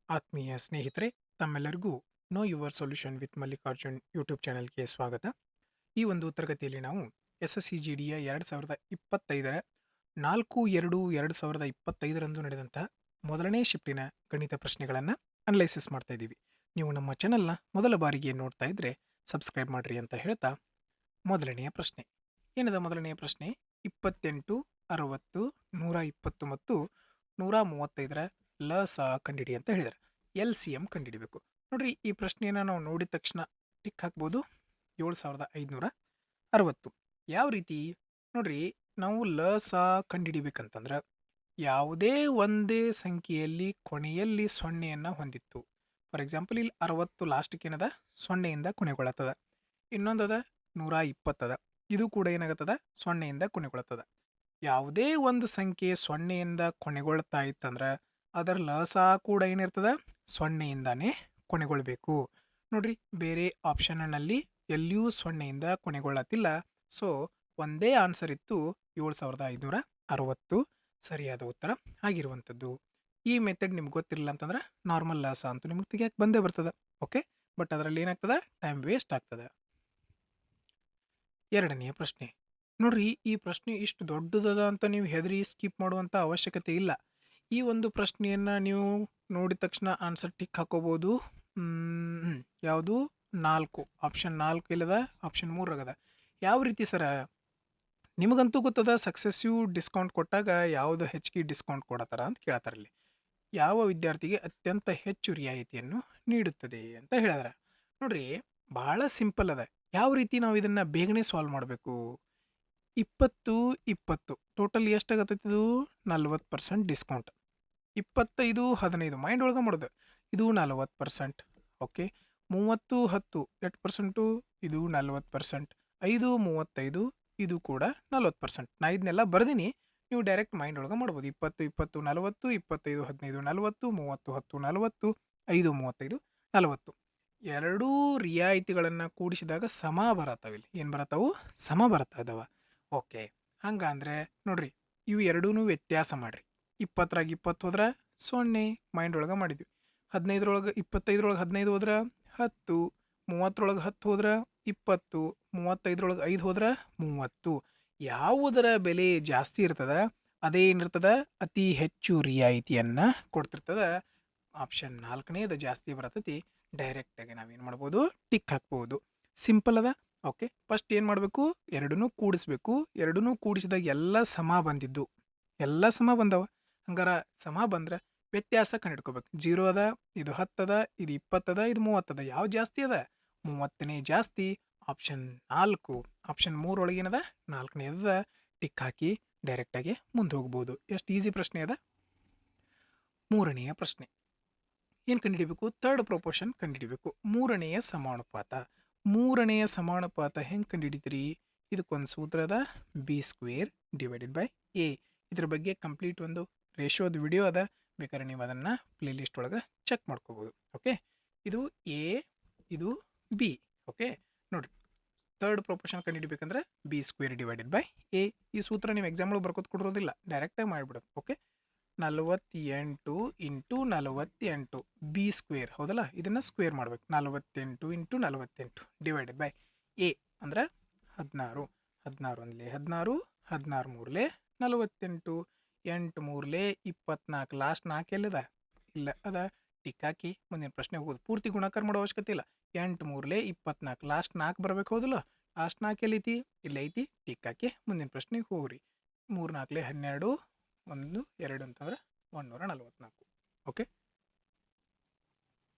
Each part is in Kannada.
ಆತ್ಮೀಯ ಸ್ನೇಹಿತರೆ, ತಮ್ಮೆಲ್ಲರಿಗೂ know your solution with Mallikarjun YouTube ಚಾನೆಲ್ಗೆ ಸ್ವಾಗತ. ಈ ಒಂದು ತರಗತಿಯಲ್ಲಿ ನಾವು SSCGDಯ 2025ರ 4/2/2025ರಂದು ನಡೆದಂತಹ ಮೊದಲನೇ ಶಿಫ್ಟಿನ ಗಣಿತ ಪ್ರಶ್ನೆಗಳನ್ನು ಅನಲೈಸಿಸ್ ಮಾಡ್ತಾ ಇದ್ದೀವಿ. ನೀವು ನಮ್ಮ ಚಾನೆಲ್ನ ಮೊದಲ ಬಾರಿಗೆ ನೋಡ್ತಾ ಇದ್ರೆ ಸಬ್ಸ್ಕ್ರೈಬ್ ಮಾಡ್ರಿ ಅಂತ ಹೇಳ್ತಾ, ಮೊದಲನೆಯ ಪ್ರಶ್ನೆ ಏನದ? ಮೊದಲನೆಯ ಪ್ರಶ್ನೆ 28, 60, 120 ಮತ್ತು 135ರ ಲಸ ಕಂಡಿಡಿ ಅಂತ ಹೇಳಿದ್ದಾರೆ. LCM ಕಂಡುಹಿಡಿಬೇಕು. ನೋಡ್ರಿ, ಈ ಪ್ರಶ್ನೆಯನ್ನು ನಾವು ನೋಡಿದ ತಕ್ಷಣ ಟಿಕ್ ಹಾಕ್ಬೋದು. 7560. ಯಾವ ರೀತಿ ನೋಡ್ರಿ, ನಾವು ಲಸ ಕಂಡುಹಿಡಿಬೇಕಂತಂದ್ರೆ ಯಾವುದೇ ಒಂದೇ ಸಂಖ್ಯೆಯಲ್ಲಿ ಕೊನೆಯಲ್ಲಿ ಸೊನ್ನೆಯನ್ನು ಹೊಂದಿತ್ತು. ಫಾರ್ ಎಕ್ಸಾಂಪಲ್, ಇಲ್ಲಿ 60 ಲಾಸ್ಟ್ಗೆ ಏನದ, ಸೊನ್ನೆಯಿಂದ ಕೊನೆಗೊಳ್ಳತ್ತದ. ಇನ್ನೊಂದದ 120 ಅದ, ಇದು ಕೂಡ ಏನಾಗತ್ತದ, ಸೊನ್ನೆಯಿಂದ ಕೊನೆಗೊಳ್ಳತ್ತದ. ಯಾವುದೇ ಒಂದು ಸಂಖ್ಯೆ ಸೊನ್ನೆಯಿಂದ ಕೊನೆಗೊಳ್ತಾ ಇತ್ತಂದ್ರೆ ಅದರ ಲಸ ಕೂಡ ಏನಿರ್ತದ, ಸೊನ್ನೆಯಿಂದಾನೇ ಕೊನೆಗೊಳ್ಬೇಕು. ನೋಡ್ರಿ, ಬೇರೆ ಆಪ್ಷನ್ನಲ್ಲಿ ಎಲ್ಲಿಯೂ ಸೊನ್ನೆಯಿಂದ ಕೊನೆಗೊಳ್ಳತ್ತಿಲ್ಲ. ಸೊ ಒಂದೇ ಆನ್ಸರ್ ಇತ್ತು, 7560 ಸರಿಯಾದ ಉತ್ತರ ಆಗಿರುವಂಥದ್ದು. ಈ ಮೆಥಡ್ ನಿಮ್ಗೆ ಗೊತ್ತಿರಲಿಲ್ಲ ಅಂತಂದ್ರೆ ನಾರ್ಮಲ್ ಲಸ ಅಂತೂ ನಿಮ್ಗೆ ತೆಗಿಯಕ್ಕೆ ಬಂದೇ ಬರ್ತದೆ. ಓಕೆ, ಬಟ್ ಅದರಲ್ಲಿ ಏನಾಗ್ತದೆ, ಟೈಮ್ ವೇಸ್ಟ್ ಆಗ್ತದೆ. ಎರಡನೆಯ ಪ್ರಶ್ನೆ ನೋಡ್ರಿ, ಈ ಪ್ರಶ್ನೆ ಇಷ್ಟು ದೊಡ್ಡದದ ಅಂತ ನೀವು ಹೆದರಿ ಸ್ಕಿಪ್ ಮಾಡುವಂಥ ಅವಶ್ಯಕತೆ ಇಲ್ಲ. ಈ ಒಂದು ಪ್ರಶ್ನೆಯನ್ನು ನೀವು ನೋಡಿದ ತಕ್ಷಣ ಆನ್ಸರ್ ಟಿಕ್ ಹಾಕೋಬೋದು. ಯಾವುದು? 4, ಆಪ್ಷನ್ 4 ಇಲ್ಲದ, ಆಪ್ಷನ್ 3 ಯಾವ ರೀತಿ ಸರ? ನಿಮಗಂತೂ ಗೊತ್ತದ, ಸಕ್ಸೆಸಿವ್ ಡಿಸ್ಕೌಂಟ್ ಕೊಟ್ಟಾಗ ಯಾವುದು ಹೆಚ್ಚಿಗೆ ಡಿಸ್ಕೌಂಟ್ ಕೊಡತ್ತಾರ ಅಂತ ಕೇಳತ್ತಾರಲ್ಲಿ. ಯಾವ ವಿದ್ಯಾರ್ಥಿಗೆ ಅತ್ಯಂತ ಹೆಚ್ಚು ರಿಯಾಯಿತಿಯನ್ನು ನೀಡುತ್ತದೆ ಅಂತ ಹೇಳಿದಾರೆ. ನೋಡ್ರಿ, ಭಾಳ ಸಿಂಪಲ್ ಅದ. ಯಾವ ರೀತಿ ನಾವು ಇದನ್ನು ಬೇಗನೆ ಸಾಲ್ವ್ ಮಾಡಬೇಕು? 20 ಟೋಟಲ್ ಎಷ್ಟಾಗತ್ತೈತಿ? ಇದು 40% ಡಿಸ್ಕೌಂಟ್. 25 15 ಮೈಂಡ್ ಒಳಗೆ ಮಾಡೋದು, ಇದು 40%. ಓಕೆ, 30 10 8%, ಇದು 40%. 5 35 ಇದು ಕೂಡ 40%. ನಾ ಇದನ್ನೆಲ್ಲ ಬರ್ದೀನಿ, ನೀವು ಡೈರೆಕ್ಟ್ ಮೈಂಡ್ ಒಳಗೆ ಮಾಡ್ಬೋದು. 20 20 40, 25 15 40, 30 10 40, 5 35 40. ಎರಡೂ ರಿಯಾಯಿತಿಗಳನ್ನು ಕೂಡಿಸಿದಾಗ ಸಮ ಬರತ್ತಾವ. ಇಲ್ಲಿ ಏನು ಬರತ್ತಾವು? ಸಮ ಬರ್ತಾ ಇದಾವ. ಓಕೆ, ಹಂಗಂದ್ರೆ ನೋಡ್ರಿ, ಇವು ಎರಡೂ ವ್ಯತ್ಯಾಸ ಮಾಡ್ರಿ. 20ರಾಗ 20 ಹೋದ್ರೆ 0, ಮೈಂಡ್ ಒಳಗೆ ಮಾಡಿದ್ವಿ. 15ರೊಳಗೆ 25ರೊಳಗೆ 15 ಹೋದ್ರೆ 10, 30ರೊಳಗೆ 10 ಹೋದ್ರೆ 20, 35ರೊಳಗೆ 5 ಹೋದ್ರೆ 30. ಯಾವುದರ ಬೆಲೆ ಜಾಸ್ತಿ ಇರ್ತದ ಅದೇ ಏನಿರ್ತದ, ಅತಿ ಹೆಚ್ಚು ರಿಯಾಯಿತಿಯನ್ನು ಕೊಡ್ತಿರ್ತದ. ಆಪ್ಷನ್ 4ನೇದು ಜಾಸ್ತಿ ಬರತೈತಿ. ಡೈರೆಕ್ಟಾಗಿ ನಾವೇನು ಮಾಡ್ಬೋದು, ಟಿಕ್ ಹಾಕ್ಬೋದು. ಸಿಂಪಲ್ ಅದ. ಓಕೆ, ಫಸ್ಟ್ ಏನು ಮಾಡಬೇಕು, ಎರಡನ್ನೂ ಕೂಡಿಸ್ಬೇಕು. ಎರಡನ್ನೂ ಕೂಡಿಸಿದಾಗ ಎಲ್ಲ ಸಮ ಬಂದಿದ್ದು, ಎಲ್ಲ ಸಮ ಬಂದವ. ಹಂಗಾರ ಸಮ ಬಂದ್ರೆ ವ್ಯತ್ಯಾಸ ಕಂಡಿಡ್ಕೋಬೇಕು. 0 ಅದ, ಇದು 10 ಅದ, ಇದು 20 ಅದ, ಇದು 30 ಅದ. ಯಾವ ಜಾಸ್ತಿ ಅದ? 30ನೇ ಜಾಸ್ತಿ. ಆಪ್ಷನ್ 4. ಆಪ್ಷನ್ 3 ಒಳಗೆ ಏನದ, 4ನೇದ. ಟಿಕ್ ಹಾಕಿ ಡೈರೆಕ್ಟಾಗಿ ಮುಂದೆ ಹೋಗ್ಬೋದು. ಎಷ್ಟು ಈಸಿ ಪ್ರಶ್ನೆ ಅದ. ಮೂರನೆಯ ಪ್ರಶ್ನೆ ಏನು ಕಂಡುಹಿಡಿಬೇಕು? ಥರ್ಡ್ ಪ್ರೊಪೋರ್ಷನ್ ಕಂಡುಹಿಡಿಬೇಕು. ಮೂರನೆಯ ಸಮಾನುಪಾತ. ಮೂರನೆಯ ಸಮಾನುಪಾತ ಹೆಂಗೆ ಕಂಡುಹಿಡಿತೀರಿ? ಇದಕ್ಕೊಂದು ಸೂತ್ರ ಅದ, B² / A. ಇದ್ರ ಬಗ್ಗೆ ಕಂಪ್ಲೀಟ್ ಒಂದು ರೇಷಿಯೋದ ವಿಡಿಯೋ ಅದ, ಬೇಕಾದ್ರೆ ನೀವು ಅದನ್ನು ಪ್ಲೇಲಿಸ್ಟ್ ಒಳಗೆ ಚೆಕ್ ಮಾಡ್ಕೋಬೋದು. ಓಕೆ, ಇದು A, ಇದು B. ಓಕೆ, ನೋಡಿರಿ, ಥರ್ಡ್ ಪ್ರೊಪೋರ್ಷನ್ ಕಂಡುಹಿಡಿಬೇಕಂದ್ರೆ B² / A. ಈ ಸೂತ್ರ ನೀವು ಎಕ್ಸಾಮ್ ಒಳಗೆ ಬರ್ಕೋದು ಕೊಡೋದಿಲ್ಲ, ಡೈರೆಕ್ಟಾಗಿ ಮಾಡಿಬಿಡೋದು. ಓಕೆ, 48 × 48 B², ಹೌದಲ್ಲ, ಇದನ್ನು ಸ್ಕ್ವೇರ್ ಮಾಡ್ಬೇಕು. 48 × 48 / A ಅಂದ್ರೆ 16. 16 1 16, 16 3 48, 8 3 24. ಲಾಸ್ಟ್ 4 ಎಲ್ಲಿದೆ? ಇಲ್ಲ ಅದ. ಟಿಕ್ ಹಾಕಿ ಮುಂದಿನ ಪ್ರಶ್ನೆ ಹೋಗೋದು. ಪೂರ್ತಿ ಗುಣಾಕಾರ ಮಾಡೋ ಅವಶ್ಯಕತೆ ಇಲ್ಲ. 8 3 24, ಲಾಸ್ಟ್ 4 ಬರಬೇಕು, ಹೌದಲ್ಲ. ಲಾಸ್ಟ್ 4 ಎಲ್ಲೈತಿ? ಇಲ್ಲ ಐತಿ. ಟಿಕ್ ಹಾಕಿ ಮುಂದಿನ ಪ್ರಶ್ನೆಗೆ ಹೋಗ್ರಿ. 3 4 12, 1 2 ಅಂತಂದ್ರೆ 144. ಓಕೆ,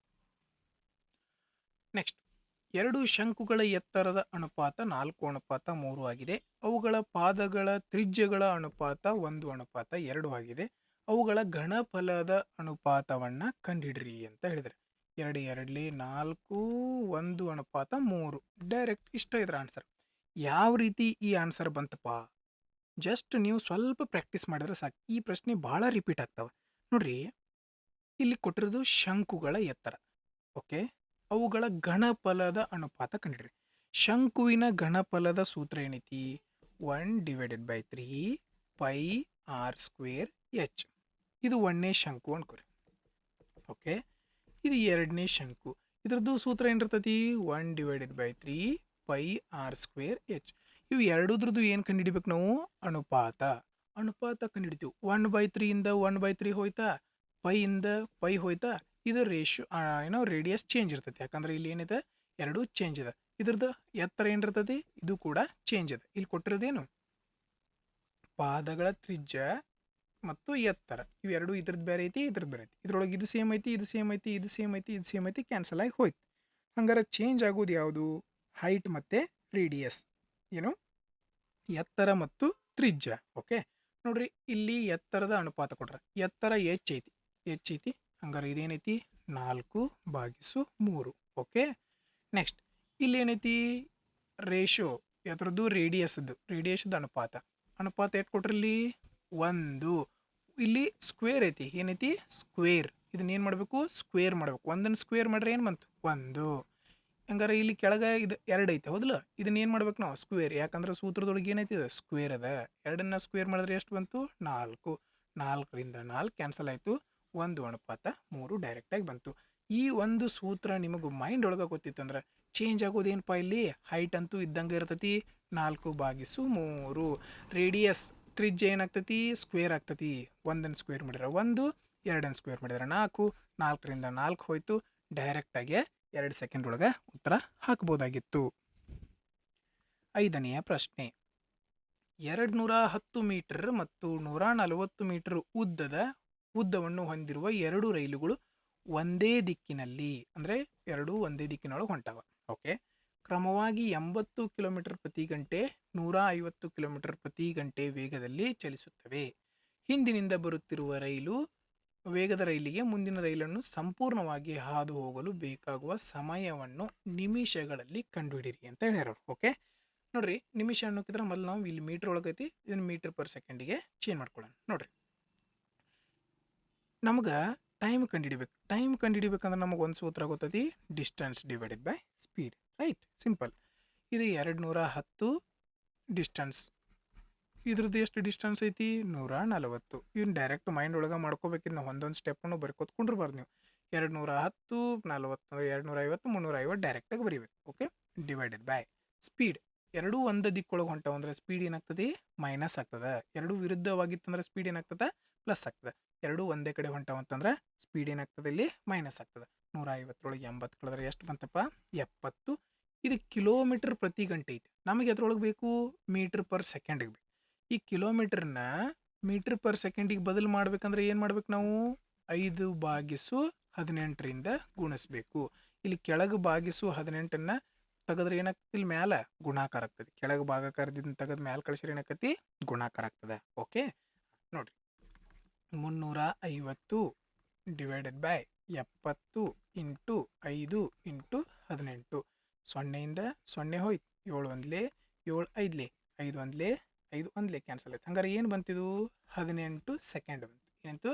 ನೆಕ್ಸ್ಟ್, ಎರಡು ಶಂಕುಗಳ ಎತ್ತರದ ಅನುಪಾತ 4:3 ಆಗಿದೆ. ಅವುಗಳ ಪಾದಗಳ ತ್ರಿಜ್ಯಗಳ ಅನುಪಾತ 1:2 ಆಗಿದೆ. ಅವುಗಳ ಘನಫಲದ ಅನುಪಾತವನ್ನು ಕಂಡುಹಿಡ್ರಿ ಅಂತ ಹೇಳಿದರೆ 2 2 4 1:3. ಡೈರೆಕ್ಟ್ ಇಷ್ಟ ಇದ್ರ ಆನ್ಸರ್. ಯಾವ ರೀತಿ ಈ ಆನ್ಸರ್ ಬಂತಪ್ಪ? ಜಸ್ಟ್ ನೀವು ಸ್ವಲ್ಪ ಪ್ರಾಕ್ಟೀಸ್ ಮಾಡಿದ್ರೆ ಸಾಕು. ಈ ಪ್ರಶ್ನೆ ಭಾಳ ರಿಪೀಟ್ ಆಗ್ತವೆ. ನೋಡ್ರಿ, ಇಲ್ಲಿ ಕೊಟ್ಟಿರೋದು ಶಂಕುಗಳ ಎತ್ತರ. ಓಕೆ, ಅವುಗಳ ಘನಫಲದ ಅನುಪಾತ ಕಂಡಿಡ್ರಿ. ಶಂಕುವಿನ ಘನಫಲದ ಸೂತ್ರ ಏನೈತಿ? 1/3 πr²h. ಇದು 1ನೇ ಶಂಕು ಅನ್ಕೋರಿ. ಓಕೆ, ಇದು ಎರಡನೇ ಶಂಕು. ಇದ್ರದ್ದು ಸೂತ್ರ ಏನಿರ್ತೈತಿ 1/3 ಪೈ ಆರ್ ಸ್ಕ್ವೇರ್ ಎಚ್. ಇವು ಎರಡೂದ್ರದ್ದು ಏನು ಕಂಡುಹಿಡಿಬೇಕು ನಾವು? ಅನುಪಾತ. ಅನುಪಾತ ಕಂಡುಹಿಡಿತೀವಿ. 1/3 ಇಂದ 1/3 ಹೋಯ್ತಾ, ಪೈಯಿಂದ ಪೈ ಹೋಯ್ತಾ, ಇದು ರೇಷಿಯೋ ರೇಡಿಯಸ್ ಚೇಂಜ್ ಇರ್ತೈತಿ. ಯಾಕಂದ್ರೆ ಇಲ್ಲಿ ಏನಿದೆ, ಎರಡೂ ಚೇಂಜ್ ಇದೆ. ಇದ್ರದ್ದು ಎತ್ತರ ಏನಿರ್ತೈತಿ, ಇದು ಕೂಡ ಚೇಂಜ್ ಇದೆ. ಇಲ್ಲಿ ಕೊಟ್ಟಿರೋದೇನು? ಪಾದಗಳ ತ್ರಿಜ್ಯ ಮತ್ತು ಎತ್ತರ ಇವೆರಡು ಇದ್ರದ್ದು ಬೇರೆ ಐತಿ, ಇದ್ರದ್ದು ಬೇರೆ ಐತಿ. ಇದ್ರೊಳಗೆ ಇದು ಸೇಮ್ ಐತಿ, ಇದು ಸೇಮ್ ಐತಿ, ಇದು ಸೇಮ್ ಐತಿ, ಇದು ಸೇಮ್ ಐತಿ, ಕ್ಯಾನ್ಸಲ್ ಆಗಿ ಹೋಯ್ತು. ಹಂಗಾರೆ ಚೇಂಜ್ ಆಗೋದು ಯಾವುದು? ಹೈಟ್ ಮತ್ತು ರೇಡಿಯಸ್, ಏನು ಎತ್ತರ ಮತ್ತು ತ್ರಿಜ್ಯ. ಓಕೆ ನೋಡ್ರಿ, ಇಲ್ಲಿ ಎತ್ತರದ ಅನುಪಾತ ಕೊಟ್ರೆ ಎತ್ತರ ಎಚ್ ಐತಿ. ಹಂಗಾರೆ ಇದೇನೈತಿ 4/3. ಓಕೆ ನೆಕ್ಸ್ಟ್ ಇಲ್ಲಿ ಏನೈತಿ? ರೇಷೋ ಎದ್ರದ್ದು ರೇಡಿಯಸ್ದು ಅನುಪಾತ ಎಷ್ಟು ಕೊಟ್ರಿ? ಇಲ್ಲಿ 1. ಇಲ್ಲಿ ಸ್ಕ್ವೇರ್ ಐತಿ, ಏನೈತಿ? ಸ್ಕ್ವೇರ್. ಇದನ್ನ ಏನು ಮಾಡಬೇಕು? ಸ್ಕ್ವೇರ್ ಮಾಡಬೇಕು. ಒಂದನ್ನು ಸ್ಕ್ವೇರ್ ಮಾಡ್ರೆ ಏನು ಬಂತು? 1. ಹಂಗಾರೆ ಇಲ್ಲಿ ಕೆಳಗೆ ಇದು 2 ಐತೆ, ಹೌದಲ್ಲ? ಇದನ್ನ ಏನು ಮಾಡ್ಬೇಕು ನಾವು? ಸ್ಕ್ವೇರ್. ಯಾಕಂದ್ರೆ ಸೂತ್ರದೊಳಗೆ ಏನೈತಿ? ಇದು ಸ್ಕ್ವೇರ್ ಅದ. 2ನ್ನ ಸ್ಕ್ವೇರ್ ಮಾಡಿದ್ರೆ ಎಷ್ಟು ಬಂತು? 4. 4ರಿಂದ 4 ಕ್ಯಾನ್ಸಲ್ ಆಯಿತು. 1/3 ಡೈರೆಕ್ಟಾಗಿ ಬಂತು. ಈ ಒಂದು ಸೂತ್ರ ನಿಮಗೆ ಮೈಂಡ್ ಒಳಗೆ ಗೊತ್ತಿತ್ತಂದ್ರೆ ಚೇಂಜ್ ಆಗೋದೇನಪ್ಪ? ಇಲ್ಲಿ ಹೈಟ್ ಅಂತೂ ಇದ್ದಂಗೆ ಇರ್ತೈತಿ, 4/3. ರೇಡಿಯಸ್ ತ್ರಿಜ್ಯ ಏನಾಗ್ತೈತಿ? ಸ್ಕ್ವೇರ್ ಆಗ್ತೈತಿ. 1ನ್ನು ಸ್ಕ್ವೇರ್ ಮಾಡಿದ್ರೆ 1, 2ನ್ನು ಸ್ಕ್ವೇರ್ ಮಾಡಿದ್ರೆ 4, 4ರಿಂದ 4 ಹೋಯ್ತು. ಡೈರೆಕ್ಟಾಗಿ 2 ಸೆಕೆಂಡ್ ಒಳಗೆ ಉತ್ತರ ಹಾಕ್ಬೋದಾಗಿತ್ತು. 5ನೆಯ ಪ್ರಶ್ನೆ. 210 ಮೀಟರ್ ಮತ್ತು 140 ಮೀಟರ್ ಉದ್ದವನ್ನು ಹೊಂದಿರುವ 2 ರೈಲುಗಳು ಒಂದೇ ದಿಕ್ಕಿನಲ್ಲಿ, ಅಂದರೆ ಎರಡೂ ಒಂದೇ ದಿಕ್ಕಿನೊಳಗೆ ಹೊಂಟಾವ. ಓಕೆ, ಕ್ರಮವಾಗಿ 80 ಕಿಲೋಮೀಟರ್ ಪ್ರತಿ ಗಂಟೆ, 150 ಕಿಲೋಮೀಟರ್ ಪ್ರತಿ ಗಂಟೆ ವೇಗದಲ್ಲಿ ಚಲಿಸುತ್ತವೆ. ಹಿಂದಿನಿಂದ ಬರುತ್ತಿರುವ ವೇಗದ ರೈಲಿಗೆ ಮುಂದಿನ ರೈಲನ್ನು ಸಂಪೂರ್ಣವಾಗಿ ಹಾದು ಹೋಗಲು ಬೇಕಾಗುವ ಸಮಯವನ್ನು ನಿಮಿಷಗಳಲ್ಲಿ ಕಂಡುಹಿಡಿಯಿರಿ ಅಂತ ಹೇಳ್ಯಾರ. ಓಕೆ ನೋಡ್ರಿ, ನಿಮಿಷ ಅನ್ನೋಕ್ಕಿದ್ರೆ ಮೊದಲು ನಾವು ಇಲ್ಲಿ ಮೀಟರ್ ಒಳಗೈತಿ, ಇದನ್ನು ಮೀಟರ್ ಪರ್ ಸೆಕೆಂಡಿಗೆ ಚೇಂಜ್ ಮಾಡ್ಕೊಳ್ಳೋಣ. ನೋಡ್ರಿ, ನಮ್ಗೆ ಟೈಮ್ ಕಂಡುಹಿಡಿಬೇಕಂದ್ರೆ ನಮಗೆ ಒಂದು ಸೂತ್ರ ಗೊತ್ತೈತಿ, distance divided by speed. Right, simple. ಇದು 210 ಡಿಸ್ಟೆನ್ಸ್. ಇದ್ರದ್ದು ಎಷ್ಟು ಡಿಸ್ಟೆನ್ಸ್ ಐತಿ? 140. ಇವ್ನು ಡೈರೆಕ್ಟ್ ಮೈಂಡ್ ಒಳಗೆ ಮಾಡ್ಕೋಬೇಕಿದ್ದು ನಾವು ಒಂದೊಂದು ಸ್ಟೆಪ್ಪನ್ನು ಬರ್ಕೋತ್ಕೊಂಡಿರ್ಬಾರ್ದು ನೀವು. 210, 40, 250, 350 ಡೈರೆಕ್ಟಾಗಿ ಬರೀಬೇಕು. Okay, divided by speed. ಎರಡೂ ಒಂದು ದಿಕ್ಕೊಳಗೆ ಹೊಂಟವು ಅಂದರೆ ಸ್ಪೀಡ್ ಏನಾಗ್ತದೆ? ಮೈನಸ್ ಆಗ್ತದೆ. ಎರಡೂ ವಿರುದ್ಧವಾಗಿತ್ತಂದ್ರೆ ಸ್ಪೀಡ್ ಏನಾಗ್ತದೆ? ಪ್ಲಸ್ ಆಗ್ತದೆ. ಎರಡೂ ಒಂದೇ ಕಡೆ ಹೊಂಟವು ಅಂತಂದ್ರೆ ಸ್ಪೀಡ್ ಏನಾಗ್ತದೆ? ಇಲ್ಲಿ ಮೈನಸ್ ಆಗ್ತದೆ. 150 80 ಕಳೆದ್ರೆ ಎಷ್ಟು ಬಂತಪ್ಪ? 70. ಇದು ಕಿಲೋಮೀಟರ್ ಪ್ರತಿ ಗಂಟೆ ಐತಿ. ನಮಗೆ ಎದ್ರೊಳಗೆ ಬೇಕು? ಮೀಟರ್ ಪರ್ ಸೆಕೆಂಡಿಗೆ ಬೇಕು. ಈ ಕಿಲೋಮೀಟರ್ನ ಮೀಟರ್ ಪರ್ ಸೆಕೆಂಡಿಗೆ ಬದಲು ಮಾಡ್ಬೇಕಂದ್ರೆ ಏನು ಮಾಡ್ಬೇಕು ನಾವು? 5/18ರಿಂದ ಗುಣಿಸ್ಬೇಕು. ಇಲ್ಲಿ ಕೆಳಗೆ ಭಾಗಿಸು 18ನ್ನ ತೆಗೆದ್ರೆ ಏನಾಗ್ತದೆ? ಇಲ್ಲಿ ಮ್ಯಾಲ ಗುಣಾಕಾರ ಆಗ್ತದೆ. ಕೆಳಗೆ ಭಾಗಾಕಾರದಿಂದ ತೆಗೆದು ಮ್ಯಾಲ ಕಳಿಸಿದ್ರೆ ಏನಾಗ್ತೈತಿ? ಗುಣಾಕಾರ ಆಗ್ತದೆ. ಓಕೆ ನೋಡ್ರಿ, 350 ಡಿವೈಡೆಡ್ ಬೈ 70 ಇಂಟು 5 ಇಂಟು 18. 0ಯಿಂದ 0 ಹೋಯ್ತು. 7 ಒಂದ್ಲೆ 7 5ಲೆ 5 ಒಂದ್ಲೆ 5 ಒಂದ್ಲೆ ಕ್ಯಾನ್ಸಲ್ ಆಯ್ತು. ಹಂಗಾರೆ ಏನು ಬಂತಿದು? 18 ಸೆಕೆಂಡ್ ಬಂತು. ಏನಂತು?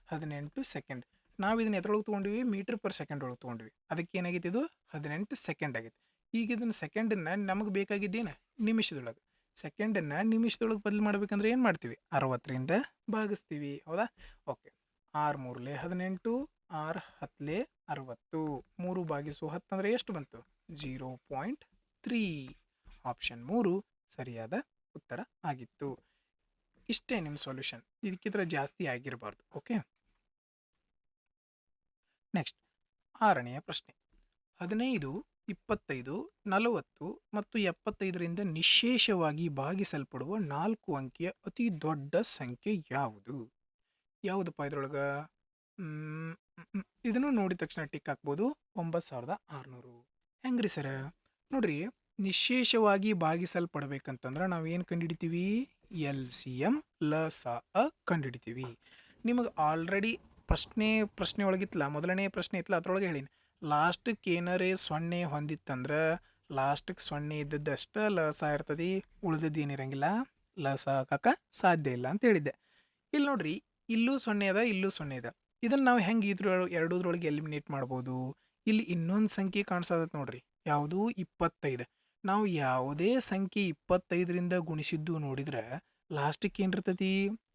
18 ಸೆಕೆಂಡ್. ನಾವು ಇದನ್ನ ಎದ್ರೊಳಗೆ ತೊಗೊಂಡಿವಿ? ಮೀಟರ್ ಪರ್ ಸೆಕೆಂಡ್ ಒಳಗೆ ತೊಗೊಂಡಿವಿ. ಅದಕ್ಕೆ ಏನಾಗೈತಿ? ಇದು 18 ಸೆಕೆಂಡ್ ಆಗೈತಿ. ಈಗ ಇದನ್ನು ಸೆಕೆಂಡನ್ನು ನಮಗೆ ಬೇಕಾಗಿದ್ದೇನು? ನಿಮಿಷದೊಳಗೆ. ಸೆಕೆಂಡನ್ನು ನಿಮಿಷದೊಳಗೆ ಬದಲು ಮಾಡ್ಬೇಕಂದ್ರೆ ಏನು ಮಾಡ್ತೀವಿ? 60ರಿಂದ ಭಾಗಿಸ್ತೀವಿ, ಹೌದಾ? ಓಕೆ, 6 3ಲೆ 18, 6 10ಲೆ 60. 3/10 ಅಂದರೆ ಎಷ್ಟು ಬಂತು? 0.3. ಆಪ್ಷನ್ 3 ಸರಿಯಾದ ಉತ್ತರ ಆಗಿತ್ತು. ಇಷ್ಟೇ ನಿಮ್ಮ ಸೊಲ್ಯೂಷನ್. ಇದಕ್ಕಿಂತ ಜಾಸ್ತಿ ಆಗಿರಬಾರ್ದು. ಓಕೆ ನೆಕ್ಸ್ಟ್ 6ನೆಯ ಪ್ರಶ್ನೆ. 15, 25, 40 ಮತ್ತು 75ರಿಂದ ನಿಶೇಷವಾಗಿ ಭಾಗಿಸಲ್ಪಡುವ 4 ಅಂಕಿಯ ಅತಿ ದೊಡ್ಡ ಸಂಖ್ಯೆ ಯಾವುದು? ಯಾವುದಪ್ಪ ಇದ್ರೊಳಗೆ? ಇದನ್ನು ನೋಡಿದ ತಕ್ಷಣ ಟಿಕ್ ಹಾಕ್ಬೋದು. 9600. ಹೆಂಗ್ರಿ ಸರ? ನೋಡ್ರಿ, ನಿಶೇಷವಾಗಿ ಭಾಗಿಸಲ್ಪಡಬೇಕಂತಂದ್ರೆ ನಾವು ಏನು ಕಂಡುಹಿಡಿತೀವಿ? LCM ಲಸ ಕಂಡುಹಿಡಿತೀವಿ. ನಿಮಗೆ ಆಲ್ರೆಡಿ ಪ್ರಶ್ನೆ ಒಳಗಿತ್ತಲ್ಲ, ಮೊದಲನೇ ಪ್ರಶ್ನೆ ಇತ್ತಲ್ಲ, ಅದ್ರೊಳಗೆ ಹೇಳೀನಿ, ಲಾಸ್ಟಕ್ಕೆ ಏನಾರೇ 0 ಹೊಂದಿತ್ತಂದ್ರೆ ಲಾಸ್ಟಕ್ಕೆ 0 ಇದ್ದದ್ದಷ್ಟು ಲಸ ಇರ್ತದೆ, ಉಳಿದದ್ದು ಏನಿರಂಗಿಲ್ಲ, ಲಸ ಹಾಕಕ್ಕೆ ಸಾಧ್ಯ ಇಲ್ಲ ಅಂತ ಹೇಳಿದ್ದೆ. ಇಲ್ಲಿ ನೋಡ್ರಿ, ಇಲ್ಲೂ 0 ಅದ, ಇಲ್ಲೂ 0 ಅದ. ಇದನ್ನು ನಾವು ಹೆಂಗೆ ಎರಡೂದ್ರೊಳಗೆ ಎಲಿಮಿನೇಟ್ ಮಾಡ್ಬೋದು? ಇಲ್ಲಿ ಇನ್ನೊಂದು ಸಂಖ್ಯೆ ಕಾಣಿಸೋದತ್ ನೋಡ್ರಿ, ಯಾವುದು? 25. ನಾವು ಯಾವುದೇ ಸಂಖ್ಯೆ 25ರಿಂದ ಗುಣಿಸಿದ್ದು ನೋಡಿದ್ರೆ ಲಾಸ್ಟಿಗೆ ಏನಿರ್ತೈತಿ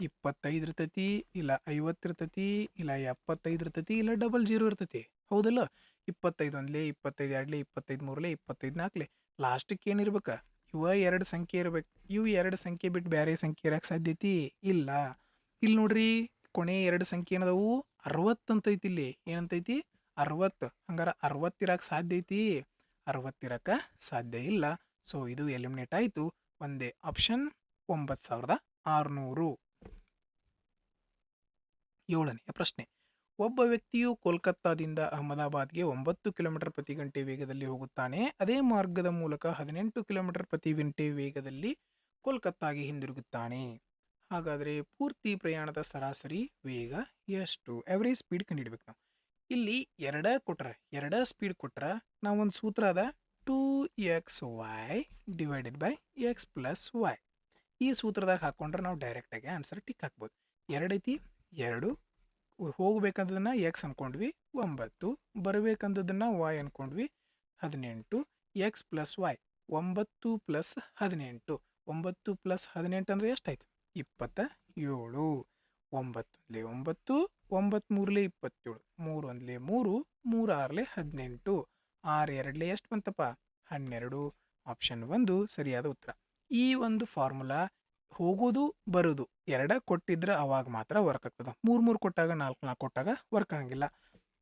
25 ಇರ್ತೈತಿ, ಇಲ್ಲ 50 ಇರ್ತೈತಿ, ಇಲ್ಲ 75 ಇರ್ತೈತಿ, ಇಲ್ಲ ಡಬಲ್ ಜೀರೋ ಇರ್ತೈತಿ. ಹೌದಲ್ಲ? 25 ಒಂದ್ಲೆ, 25 ಎರಡ್ಲೆ, 25 ಮೂರ್ಲೆ, 25 ನಾಲ್ಕಲೆ. ಲಾಸ್ಟಿಗೆ ಏನಿರ್ಬೇಕು? ಇವ 2 ಸಂಖ್ಯೆ ಇರ್ಬೇಕು. ಇವು 2 ಸಂಖ್ಯೆ ಬಿಟ್ಟು ಬೇರೆ ಸಂಖ್ಯೆ ಇರಕ್ಕೆ ಸಾಧ್ಯೈತಿ? ಇಲ್ಲ. ಇಲ್ಲಿ ನೋಡ್ರಿ, ಕೊನೆ 2 ಸಂಖ್ಯೆ ಏನದವು? 60 ಅಂತೈತಿ ಇಲ್ಲಿ. ಏನಂತೈತಿ? 60. ಹಂಗಾರೆ 60 ಇರಕ್ಕೆ ಸಾಧ್ಯ ಐತಿ? 60 ಇರಕ್ಕೆ ಸಾಧ್ಯ ಇಲ್ಲ. ಸೊ ಇದು ಎಲಿಮಿನೇಟ್ ಆಯಿತು. ಒಂದೇ ಆಪ್ಷನ್ 9600. 7ನೇ ಪ್ರಶ್ನೆ. ಒಬ್ಬ ವ್ಯಕ್ತಿಯು ಕೋಲ್ಕತ್ತಾದಿಂದ ಅಹಮದಾಬಾದ್ಗೆ 9 ಕಿಲೋಮೀಟರ್ ಪ್ರತಿ ಗಂಟೆ ವೇಗದಲ್ಲಿ ಹೋಗುತ್ತಾನೆ. ಅದೇ ಮಾರ್ಗದ ಮೂಲಕ 18 ಕಿಲೋಮೀಟರ್ ಪ್ರತಿ ಗಂಟೆ ವೇಗದಲ್ಲಿ ಕೋಲ್ಕತ್ತಾಗೆ ಹಿಂದಿರುಗುತ್ತಾನೆ. ಹಾಗಾದರೆ ಪೂರ್ತಿ ಪ್ರಯಾಣದ ಸರಾಸರಿ ವೇಗ ಎಷ್ಟು? ಎವರೇಜ್ ಸ್ಪೀಡ್ ಕಂಡುಹಿಡ್ಬೇಕು ನಾವು. ಇಲ್ಲಿ ಎರಡ ಸ್ಪೀಡ್ ಕೊಟ್ರ ನಾವೊಂದು ಸೂತ್ರ ಅದ 2xy divided by x plus y. ಈ ಸೂತ್ರದಾಗ ಹಾಕೊಂಡ್ರೆ ನಾವು ಡೈರೆಕ್ಟಾಗಿ ಆನ್ಸರ್ ಟಿಕ್ ಹಾಕ್ಬೋದು. 2 ಐತಿ, 2 ಹೋಗ್ಬೇಕಂತದನ್ನ ಎಕ್ಸ್ ಅನ್ಕೊಂಡ್ವಿ 9, ಬರಬೇಕಂತದನ್ನ y ಅನ್ಕೊಂಡ್ವಿ 18, x plus y 9 plus 18. 9 plus 18 ಅಂದರೆ ಎಷ್ಟಾಯ್ತು? 27. 9 9, 9 ಮೂರಲೆ 27, 3 1 3, 3 6 18, 6 2 ಎಷ್ಟು ಬಂತಪ್ಪ? 12. ಆಪ್ಷನ್ 1 ಸರಿಯಾದ ಉತ್ತರ. ಈ ಒಂದು ಫಾರ್ಮುಲಾ ಹೋಗೋದು ಬರೋದು ಎರಡ ಕೊಟ್ಟಿದ್ರೆ ಅವಾಗ ಮಾತ್ರ ವರ್ಕ್ ಆಗ್ತದೆ. 3 ಕೊಟ್ಟಾಗ 4 ಕೊಟ್ಟಾಗ ವರ್ಕ್ ಆಗಂಗಿಲ್ಲ.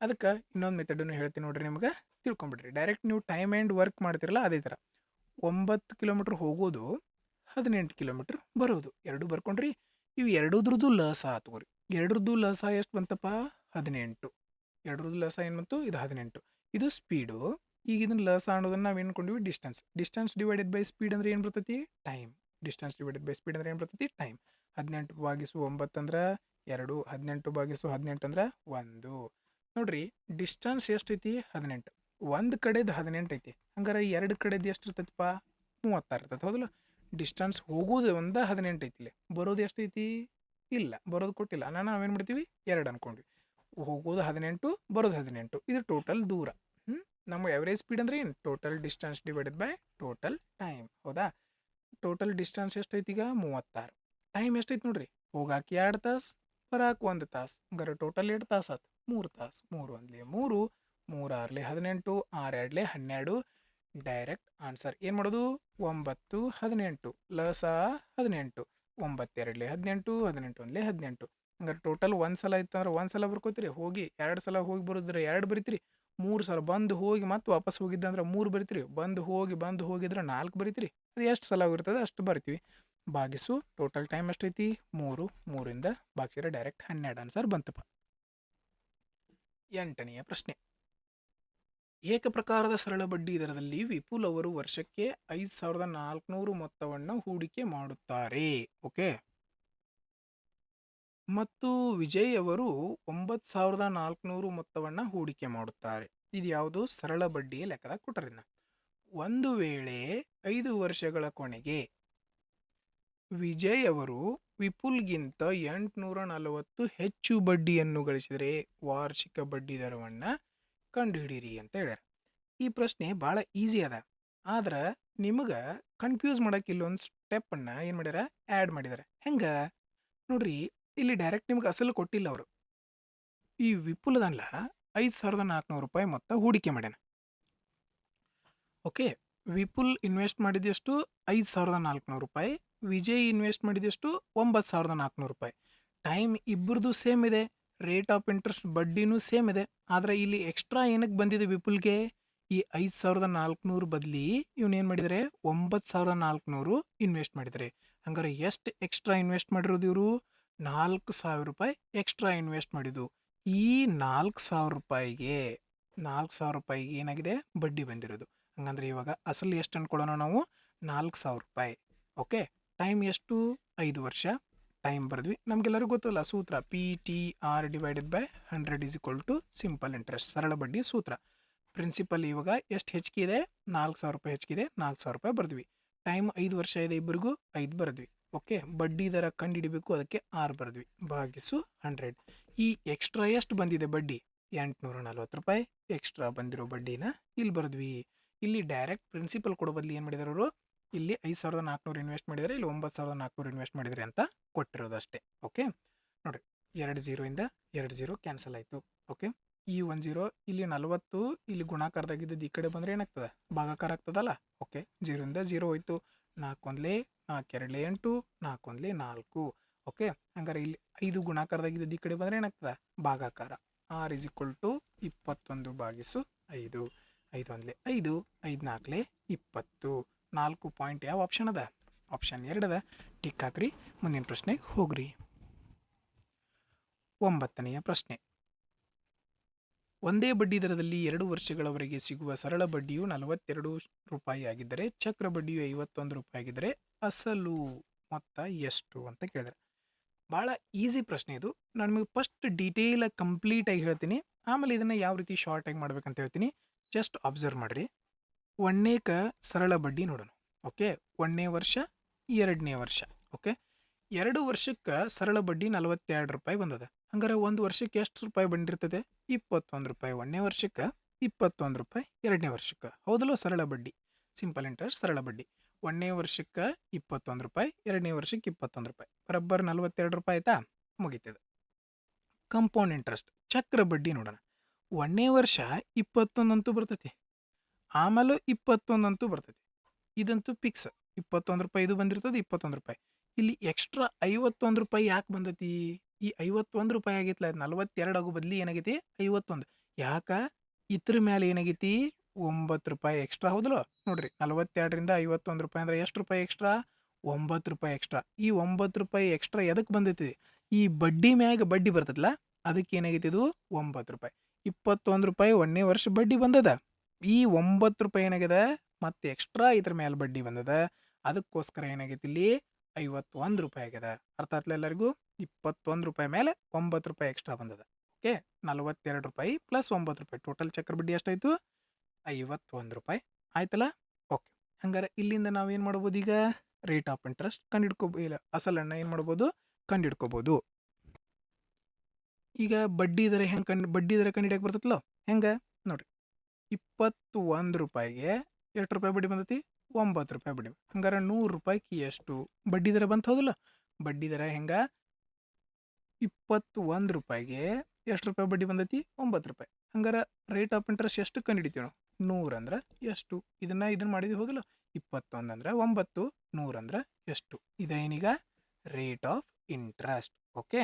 ಅದಕ್ಕೆ ಇನ್ನೊಂದು ಮೆಥಡನ್ನು ಹೇಳ್ತೀನಿ ನೋಡ್ರಿ, ನಿಮ್ಗೆ ತಿಳ್ಕೊಂಬಿಡ್ರಿ. ಡೈರೆಕ್ಟ್ ನೀವು ಟೈಮ್ ಆ್ಯಂಡ್ ವರ್ಕ್ ಮಾಡ್ತಿರಲ್ಲ ಅದೇ ಥರ 9 ಕಿಲೋಮೀಟ್ರ್ ಹೋಗೋದು, 18 ಕಿಲೋಮೀಟ್ರ್ ಬರೋದು, ಎರಡು ಬರ್ಕೊಂಡ್ರಿ. ಇವು ಎರಡೂದ್ರದ್ದು ಲಸ ತಗೋರಿ. ಎರಡರದ್ದು ಲಸ ಎಷ್ಟು ಬಂತಪ್ಪ? 18. ಎರಡರದ್ದು ಲಸ ಏನು ಬಂತು? ಇದು 18. ಇದು ಸ್ಪೀಡು. ಈಗ ಇದನ್ನ ಲಸ ಅನ್ನೋದನ್ನ ನಾವು ಏನು ಕೊಂಡಿವಿ? Distance. Distance divided by speed ಅಂದ್ರೆ ಏನು ಬರ್ತೈತಿ? Time. Distance divided by speed ಅಂದ್ರೆ ಏನು ಬರ್ತೈತಿ? ಟೈಮ್. 18 ಭಾಗಿಸು 9 ಅಂದ್ರೆ 2, 18 ಭಾಗಿಸು 18 ಅಂದ್ರೆ 1. ನೋಡ್ರಿ, ಡಿಸ್ಟೆನ್ಸ್ ಎಷ್ಟೈತಿ? 18. ಒಂದು ಕಡೆದು 18 ಐತಿ. ಹಂಗಾರೆ ಎರಡು ಕಡೆದು ಎಷ್ಟು ಇರ್ತೈತಿಪ್ಪ? 36 ಇರ್ತೈತಿ. ಹೌದಲ್ಲ? ಡಿಸ್ಟೆನ್ಸ್ ಹೋಗೋದು ಒಂದು 18 ಐತಿ. ಇಲ್ಲಿ ಬರೋದು ಎಷ್ಟೈತಿ? ಇಲ್ಲ, ಬರೋದು ಕೊಟ್ಟಿಲ್ಲ. ನಾವೇನು ಮಾಡ್ತೀವಿ? 2 ಅನ್ಕೊಂಡ್ವಿ. ಹೋಗೋದು 18, ಬರೋದು 18. ಇದು ಟೋಟಲ್ ದೂರ. ನಮ್ಮ ಎವರೇಜ್ ಸ್ಪೀಡ್ ಅಂದ್ರೆ ಏನು? Total distance divided by total time. ಹೌದಾ? ಟೋಟಲ್ ಡಿಸ್ಟೆನ್ಸ್ ಎಷ್ಟೈತಿ ಈಗ? 36. ಟೈಮ್ ಎಷ್ಟೈತಿ ನೋಡ್ರಿ? ಹೋಗಾಕೆ 2 ತಾಸು, ಬರಾಕೆ 1 ತಾಸು. ಹಂಗಾರೆ ಟೋಟಲ್ 2 ತಾಸು ಆತು. 3 ತಾಸು. 3 1 3, 3 6 18, 6 2 12. ಡೈರೆಕ್ಟ್ ಆನ್ಸರ್ ಏನು ಮಾಡೋದು? 9 18 ಲಸ 18, 9 2 18, 18 1 18. ಹಂಗಾರೆ ಟೋಟಲ್ ಒಂದು ಸಲ ಇತ್ತಂದ್ರೆ 1 ಸಲ ಬರ್ಕೋತೀರಿ. ಹೋಗಿ 2 ಸಲ ಹೋಗಿ ಬರೋದ್ರೆ 2 ಬರಿತೀರಿ. 3 ಸಲ ಬಂದು ಹೋಗಿ ಮತ್ತೆ ವಾಪಸ್ ಹೋಗಿದ್ದಂದ್ರೆ 3 ಬರಿತೀರಿ. ಬಂದು ಹೋಗಿದ್ರೆ 4 ಬರಿತೀರಿ. ಅದು ಎಷ್ಟು ಸಲ ಆಗಿರ್ತದೆ ಅಷ್ಟು ಬರ್ತೀವಿ. ಭಾಗಿಸು ಟೋಟಲ್ ಟೈಮ್ ಎಷ್ಟೈತಿ? 3. 3ರಿಂದ ಭಾಗಿಸಿದ್ರೆ ಡೈರೆಕ್ಟ್ 12 ಆನ್ಸರ್ ಬಂತಪ್ಪ. 8ನೇ ಪ್ರಶ್ನೆ. ಏಕಪ್ರಕಾರದ ಸರಳ ಬಡ್ಡಿ ದರದಲ್ಲಿ ವಿಪುಲ್ ಅವರು ವರ್ಷಕ್ಕೆ 5400 ಮೊತ್ತವನ್ನು ಹೂಡಿಕೆ ಮಾಡುತ್ತಾರೆ. ಓಕೆ. ಮತ್ತು ವಿಜಯ್ ಅವರು 9400 ಮೊತ್ತವನ್ನು ಹೂಡಿಕೆ ಮಾಡುತ್ತಾರೆ. ಇದು ಯಾವುದು? ಸರಳ ಬಡ್ಡಿಯ ಲೆಕ್ಕದಾಗ ಕೊಟ್ಟರಿಂದ. ಒಂದು ವೇಳೆ 5 ವರ್ಷಗಳ ಕೊನೆಗೆ ವಿಜಯ್ ಅವರು ವಿಪುಲ್ಗಿಂತ 840 ಹೆಚ್ಚು ಬಡ್ಡಿಯನ್ನು ಗಳಿಸಿದರೆ ವಾರ್ಷಿಕ ಬಡ್ಡಿ ದರವನ್ನು ಕಂಡುಹಿಡಿಯಿರಿ ಅಂತ ಹೇಳ್ಯಾರ. ಈ ಪ್ರಶ್ನೆ ಭಾಳ ಈಸಿ ಅದ. ಆದ್ರೆ ನಿಮಗೆ ಕನ್ಫ್ಯೂಸ್ ಮಾಡೋಕೆ ಇಲ್ಲೊಂದು ಸ್ಟೆಪ್ಪನ್ನು ಏನು ಮಾಡ್ಯಾರ? ಆ್ಯಡ್ ಮಾಡಿದ್ದಾರೆ. ಹೆಂಗೆ ನೋಡ್ರಿ, ಇಲ್ಲಿ ಡೈರೆಕ್ಟ್ ನಿಮ್ಗೆ ಅಸಲು ಕೊಟ್ಟಿಲ್ಲ ಅವರು. ಈ ವಿಪುಲದಲ್ಲ 5400 ರೂಪಾಯಿ ಮೊತ್ತ ಹೂಡಿಕೆ ಮಾಡ್ಯಾನ. ಓಕೆ. ವಿಪುಲ್ ಇನ್ವೆಸ್ಟ್ ಮಾಡಿದೆಷ್ಟು? 5400 ರೂಪಾಯಿ. ವಿಜಯ್ ಇನ್ವೆಸ್ಟ್ ಮಾಡಿದೆಷ್ಟು? 9400 ರೂಪಾಯಿ. ಟೈಮ್ ಇಬ್ಬರದು ಸೇಮ್ ಇದೆ. ರೇಟ್ ಆಫ್ ಇಂಟ್ರೆಸ್ಟ್ ಬಡ್ಡಿನೂ ಸೇಮ್ ಇದೆ. ಆದರೆ ಇಲ್ಲಿ ಎಕ್ಸ್ಟ್ರಾ ಏನಕ್ಕೆ ಬಂದಿದೆ ವಿಪುಲ್ಗೆ? ಈ 5400 ಬದಲಿ ಇವನೇನು ಮಾಡಿದರೆ? 9400 ಇನ್ವೆಸ್ಟ್ ಮಾಡಿದರೆ. ಹಂಗಾರೆ ಎಷ್ಟು ಎಕ್ಸ್ಟ್ರಾ ಇನ್ವೆಸ್ಟ್ ಮಾಡಿರೋದು ಇವರು? 4000 ರೂಪಾಯಿ ಎಕ್ಸ್ಟ್ರಾ ಇನ್ವೆಸ್ಟ್ ಮಾಡಿದ್ದು. ಈ 4000 ರೂಪಾಯಿಗೆ ಏನಾಗಿದೆ? ಬಡ್ಡಿ ಬಂದಿರೋದು. ಹಂಗಂದ್ರೆ ಇವಾಗ ಅಸಲು ಎಷ್ಟು ಅನ್ಕೊಳ್ಳೋಣ ನಾವು? 4000 ರೂಪಾಯಿ. ಓಕೆ. ಟೈಮ್ ಎಷ್ಟು? 5 ವರ್ಷ. ಟೈಮ್ ಬರೆದ್ವಿ. ನಮಗೆಲ್ಲರಿಗೂ ಗೊತ್ತಲ್ಲ ಸೂತ್ರ, PTR divided by 100 is equal to simple interest, ಸರಳ ಬಡ್ಡಿ ಸೂತ್ರ. ಪ್ರಿನ್ಸಿಪಲ್ ಇವಾಗ ಎಷ್ಟು ಹೆಚ್ಚಿಗೆ ಇದೆ? 4000 ರೂಪಾಯಿ ಹೆಚ್ಚಿಗಿದೆ. 4000 ರೂಪಾಯಿ ಬರೆದ್ವಿ. ಟೈಮ್ 5 ವರ್ಷ ಇದೆ ಇಬ್ಬರಿಗೂ, 5 ಬರೆದ್ವಿ. ಓಕೆ. ಬಡ್ಡಿ ದರ ಕಂಡುಹಿಡಿಬೇಕು, ಅದಕ್ಕೆ 6 ಬರೆದ್ವಿ. ಭಾಗಿಸು 100. ಈ ಎಕ್ಸ್ಟ್ರಾ ಎಷ್ಟು ಬಂದಿದೆ ಬಡ್ಡಿ? 840 ರೂಪಾಯಿ ಎಕ್ಸ್ಟ್ರಾ ಬಂದಿರೋ ಬಡ್ಡಿನ ಇಲ್ಲಿ ಬರೆದ್ವಿ. ಇಲ್ಲಿ ಡೈರೆಕ್ಟ್ ಪ್ರಿನ್ಸಿಪಲ್ ಕೊಡೋ ಬದಲು ಏನು ಮಾಡಿದಾರೆ ಅವರು? ಇಲ್ಲಿ 5,400 ಇನ್ವೆಸ್ಟ್ ಮಾಡಿದರೆ ಇಲ್ಲಿ 9,400 ಇನ್ವೆಸ್ಟ್ ಮಾಡಿದ್ರಿ ಅಂತ ಕೊಟ್ಟಿರೋದು ಅಷ್ಟೇ. ಓಕೆ ನೋಡಿರಿ, 2 0 2 0 ಕ್ಯಾನ್ಸಲ್ ಆಯಿತು. ಓಕೆ ಈ 1 0 ಇಲ್ಲಿ 40 ಇಲ್ಲಿ ಗುಣಾಕಾರದಾಗಿದ್ದದ್ದು ಈ ಕಡೆ ಬಂದರೆ ಏನಾಗ್ತದೆ, ಭಾಗಾಕಾರ ಆಗ್ತದಲ್ಲ. ಓಕೆ 0 0 ಹೋಯ್ತು. 4 1 4 2 8 4 1 4. ಓಕೆ ಹಂಗಾರೆ ಇಲ್ಲಿ 5 ಗುಣಾಕಾರದಾಗಿದ್ದದ್ದು ಈ ಕಡೆ ಬಂದರೆ ಏನಾಗ್ತದೆ, ಭಾಗಾಕಾರ. R = 21 ಭಾಗಿಸು 5. 5 1 5 5 4 20. 4 ಪಾಯಿಂಟ್ ಯಾವ ಆಪ್ಷನ್ ಅದ, ಆಪ್ಷನ್ 2 ಅದ. ಟಿಕ್ ಹಾಕ್ರಿ. ಮುಂದಿನ ಪ್ರಶ್ನೆಗೆ ಹೋಗ್ರಿ. 9ನೆಯ ಪ್ರಶ್ನೆ. ಒಂದೇ ಬಡ್ಡಿ ದರದಲ್ಲಿ 2 ವರ್ಷಗಳವರೆಗೆ ಸಿಗುವ ಸರಳ ಬಡ್ಡಿಯು 42 ರೂಪಾಯಿ ಆಗಿದ್ದರೆ ಚಕ್ರ ಬಡ್ಡಿಯು 51 ರೂಪಾಯಿ ಆಗಿದ್ದರೆ ಅಸಲು ಮೊತ್ತ ಎಷ್ಟು ಅಂತ ಕೇಳಿದರೆ, ಭಾಳ ಈಸಿ ಪ್ರಶ್ನೆ ಇದು. ನಾನು ನಿಮಗೆ ಫಸ್ಟ್ ಡೀಟೇಲಾಗಿ ಕಂಪ್ಲೀಟಾಗಿ ಹೇಳ್ತೀನಿ, ಆಮೇಲೆ ಇದನ್ನು ಯಾವ ರೀತಿ ಶಾರ್ಟಾಗಿ ಮಾಡ್ಬೇಕಂತ ಹೇಳ್ತೀನಿ. ಜಸ್ಟ್ ಅಬ್ಸರ್ವ್ ಮಾಡಿರಿ. 1ನೇಕ ಸರಳ ಬಡ್ಡಿ ನೋಡೋಣ. ಓಕೆ 1ನೇ ವರ್ಷ 2ನೇ ವರ್ಷ. ಓಕೆ 2 ವರ್ಷಕ್ಕೆ ಸರಳ ಬಡ್ಡಿ 42 ರೂಪಾಯಿ ಬಂದದ. ಹಂಗಾರೆ 1 ವರ್ಷಕ್ಕೆ ಎಷ್ಟು ರೂಪಾಯಿ ಬಂದಿರ್ತದೆ, 21 ರೂಪಾಯಿ 1ನೇ ವರ್ಷಕ್ಕೆ, 21 ರೂಪಾಯಿ 2ನೇ ವರ್ಷಕ್ಕೆ. ಹೌದಲ್ಲೋ, ಸರಳ ಬಡ್ಡಿ, ಸಿಂಪಲ್ ಇಂಟ್ರೆಸ್ಟ್ ಸರಳ ಬಡ್ಡಿ. 1ನೇ ವರ್ಷಕ್ಕೆ 21 ರೂಪಾಯಿ, 2ನೇ ವರ್ಷಕ್ಕೆ 21 ರೂಪಾಯಿ, ಬರೋಬ್ಬರ್ 42 ರೂಪಾಯಿ ಆಯ್ತಾ, ಮುಗೀತದೆ. ಕಂಪೌಂಡ್ ಇಂಟ್ರೆಸ್ಟ್ ಚಕ್ರ ಬಡ್ಡಿ ನೋಡೋಣ. 1ನೇ ವರ್ಷ 21 ಅಂತೂ ಬರ್ತೈತಿ, ಆಮೇಲೆ 21 ಅಂತೂ ಬರ್ತೈತಿ. ಇದಂತೂ ಫಿಕ್ಸ್, 21 ರೂಪಾಯಿ ಇದು ಬಂದಿರ್ತದೆ, 21 ರೂಪಾಯಿ. ಇಲ್ಲಿ ಎಕ್ಸ್ಟ್ರಾ 51 ರೂಪಾಯಿ ಯಾಕೆ ಬಂದೈತಿ, ಈ 51 ರೂಪಾಯಿ ಆಗೈತಿಲ್ಲ, 42 ಆಗೋ ಬದಲಿ ಏನಾಗೈತಿ 51. ಯಾಕೆ, ಇದ್ರ ಮೇಲೆ ಏನಾಗೈತಿ 9 ರೂಪಾಯಿ ಎಕ್ಸ್ಟ್ರಾ. ಹೌದಲ್ಲ ನೋಡ್ರಿ, 42ರಿಂದ 51 ರೂಪಾಯಿ ಅಂದ್ರೆ ಎಷ್ಟು ರೂಪಾಯಿ ಎಕ್ಸ್ಟ್ರಾ, 9 ರೂಪಾಯಿ ಎಕ್ಸ್ಟ್ರಾ. ಈ 9 ರೂಪಾಯಿ ಎಕ್ಸ್ಟ್ರಾ ಎದಕ್ಕೆ ಬಂದೈತಿ, ಈ ಬಡ್ಡಿ ಮ್ಯಾಗ ಬಡ್ಡಿ ಬರ್ತದಲ್ಲ ಅದಕ್ಕೆ ಏನಾಗೈತಿ, ಇದು 9 ರೂಪಾಯಿ. 21 ರೂಪಾಯಿ 1ನೇ ವರ್ಷ ಬಡ್ಡಿ ಬಂದದ, ಈ 9 ರೂಪಾಯಿ ಏನಾಗ್ಯದ ಮತ್ತೆ ಎಕ್ಸ್ಟ್ರಾ ಇದ್ರ ಮೇಲೆ ಬಡ್ಡಿ ಬಂದದ, ಅದಕ್ಕೋಸ್ಕರ ಏನಾಗೈತಿ ಇಲ್ಲಿ 51 ರೂಪಾಯಿ ಆಗ್ಯದ. ಅರ್ಥ ಆತ್ಲ ಎಲ್ಲರಿಗೂ. 21 ರೂಪಾಯಿ ಮೇಲೆ 9 ರೂಪಾಯಿ ಎಕ್ಸ್ಟ್ರಾ ಬಂದದ. ಓಕೆ 42 ರೂಪಾಯಿ ಪ್ಲಸ್ 9 ರೂಪಾಯಿ, ಟೋಟಲ್ ಚಕ್ರ ಬಡ್ಡಿ ಎಷ್ಟಾಯಿತು, 51 ರೂಪಾಯಿ ಆಯ್ತಲ್ಲ. ಓಕೆ ಹಂಗಾರೆ ಇಲ್ಲಿಂದ ನಾವು ಏನು ಮಾಡ್ಬೋದು, ಈಗ ರೇಟ್ ಆಫ್ ಇಂಟ್ರೆಸ್ಟ್ ಕಂಡಿಡ್ಕೋಬೋದು, ಅಸಲನ್ನು ಏನು ಮಾಡ್ಬೋದು, ಕಂಡಿಡ್ಕೋಬೋದು. ಈಗ ಬಡ್ಡಿ ದರ ಹೆಂಗೆ ಬಡ್ಡಿ ದರ ಕಂಡಿಡಿಯಕ್ಕೆ ಬರ್ತೈತಲ್ಲ, ಹೆಂಗೆ ನೋಡ್ರಿ. 21 ರೂಪಾಯಿಗೆ ಎಷ್ಟು ರೂಪಾಯಿ ಬಡ್ಡಿ ಬಂದೈತಿ, 9 ರೂಪಾಯಿ ಬಡ್ಡಿ. ಹಂಗಾರೆ 100 ರೂಪಾಯಿಗೆ ಎಷ್ಟು ಬಡ್ಡಿ ದರ ಬಂತು, ಹೌದಲ್ಲ. ಬಡ್ಡಿ ದರ ಹೆಂಗೆ, 21 ರೂಪಾಯಿಗೆ ಎಷ್ಟು ರೂಪಾಯಿ ಬಡ್ಡಿ ಬಂದೈತಿ, 9 ರೂಪಾಯಿ. ಹಂಗಾರೆ ರೇಟ್ ಆಫ್ ಇಂಟ್ರೆಸ್ಟ್ ಎಷ್ಟು ಕಂಡಿಡಿತೀವಿ ನಾವು, 100 ಅಂದ್ರೆ ಎಷ್ಟು, ಇದನ್ನು ಮಾಡಿದ್ವಿ ಹೌದಲ್ಲ. 21 ಅಂದ್ರೆ 9, 100 ಅಂದ್ರೆ ಎಷ್ಟು, ಇದೇನೀಗ rate of interest. Okay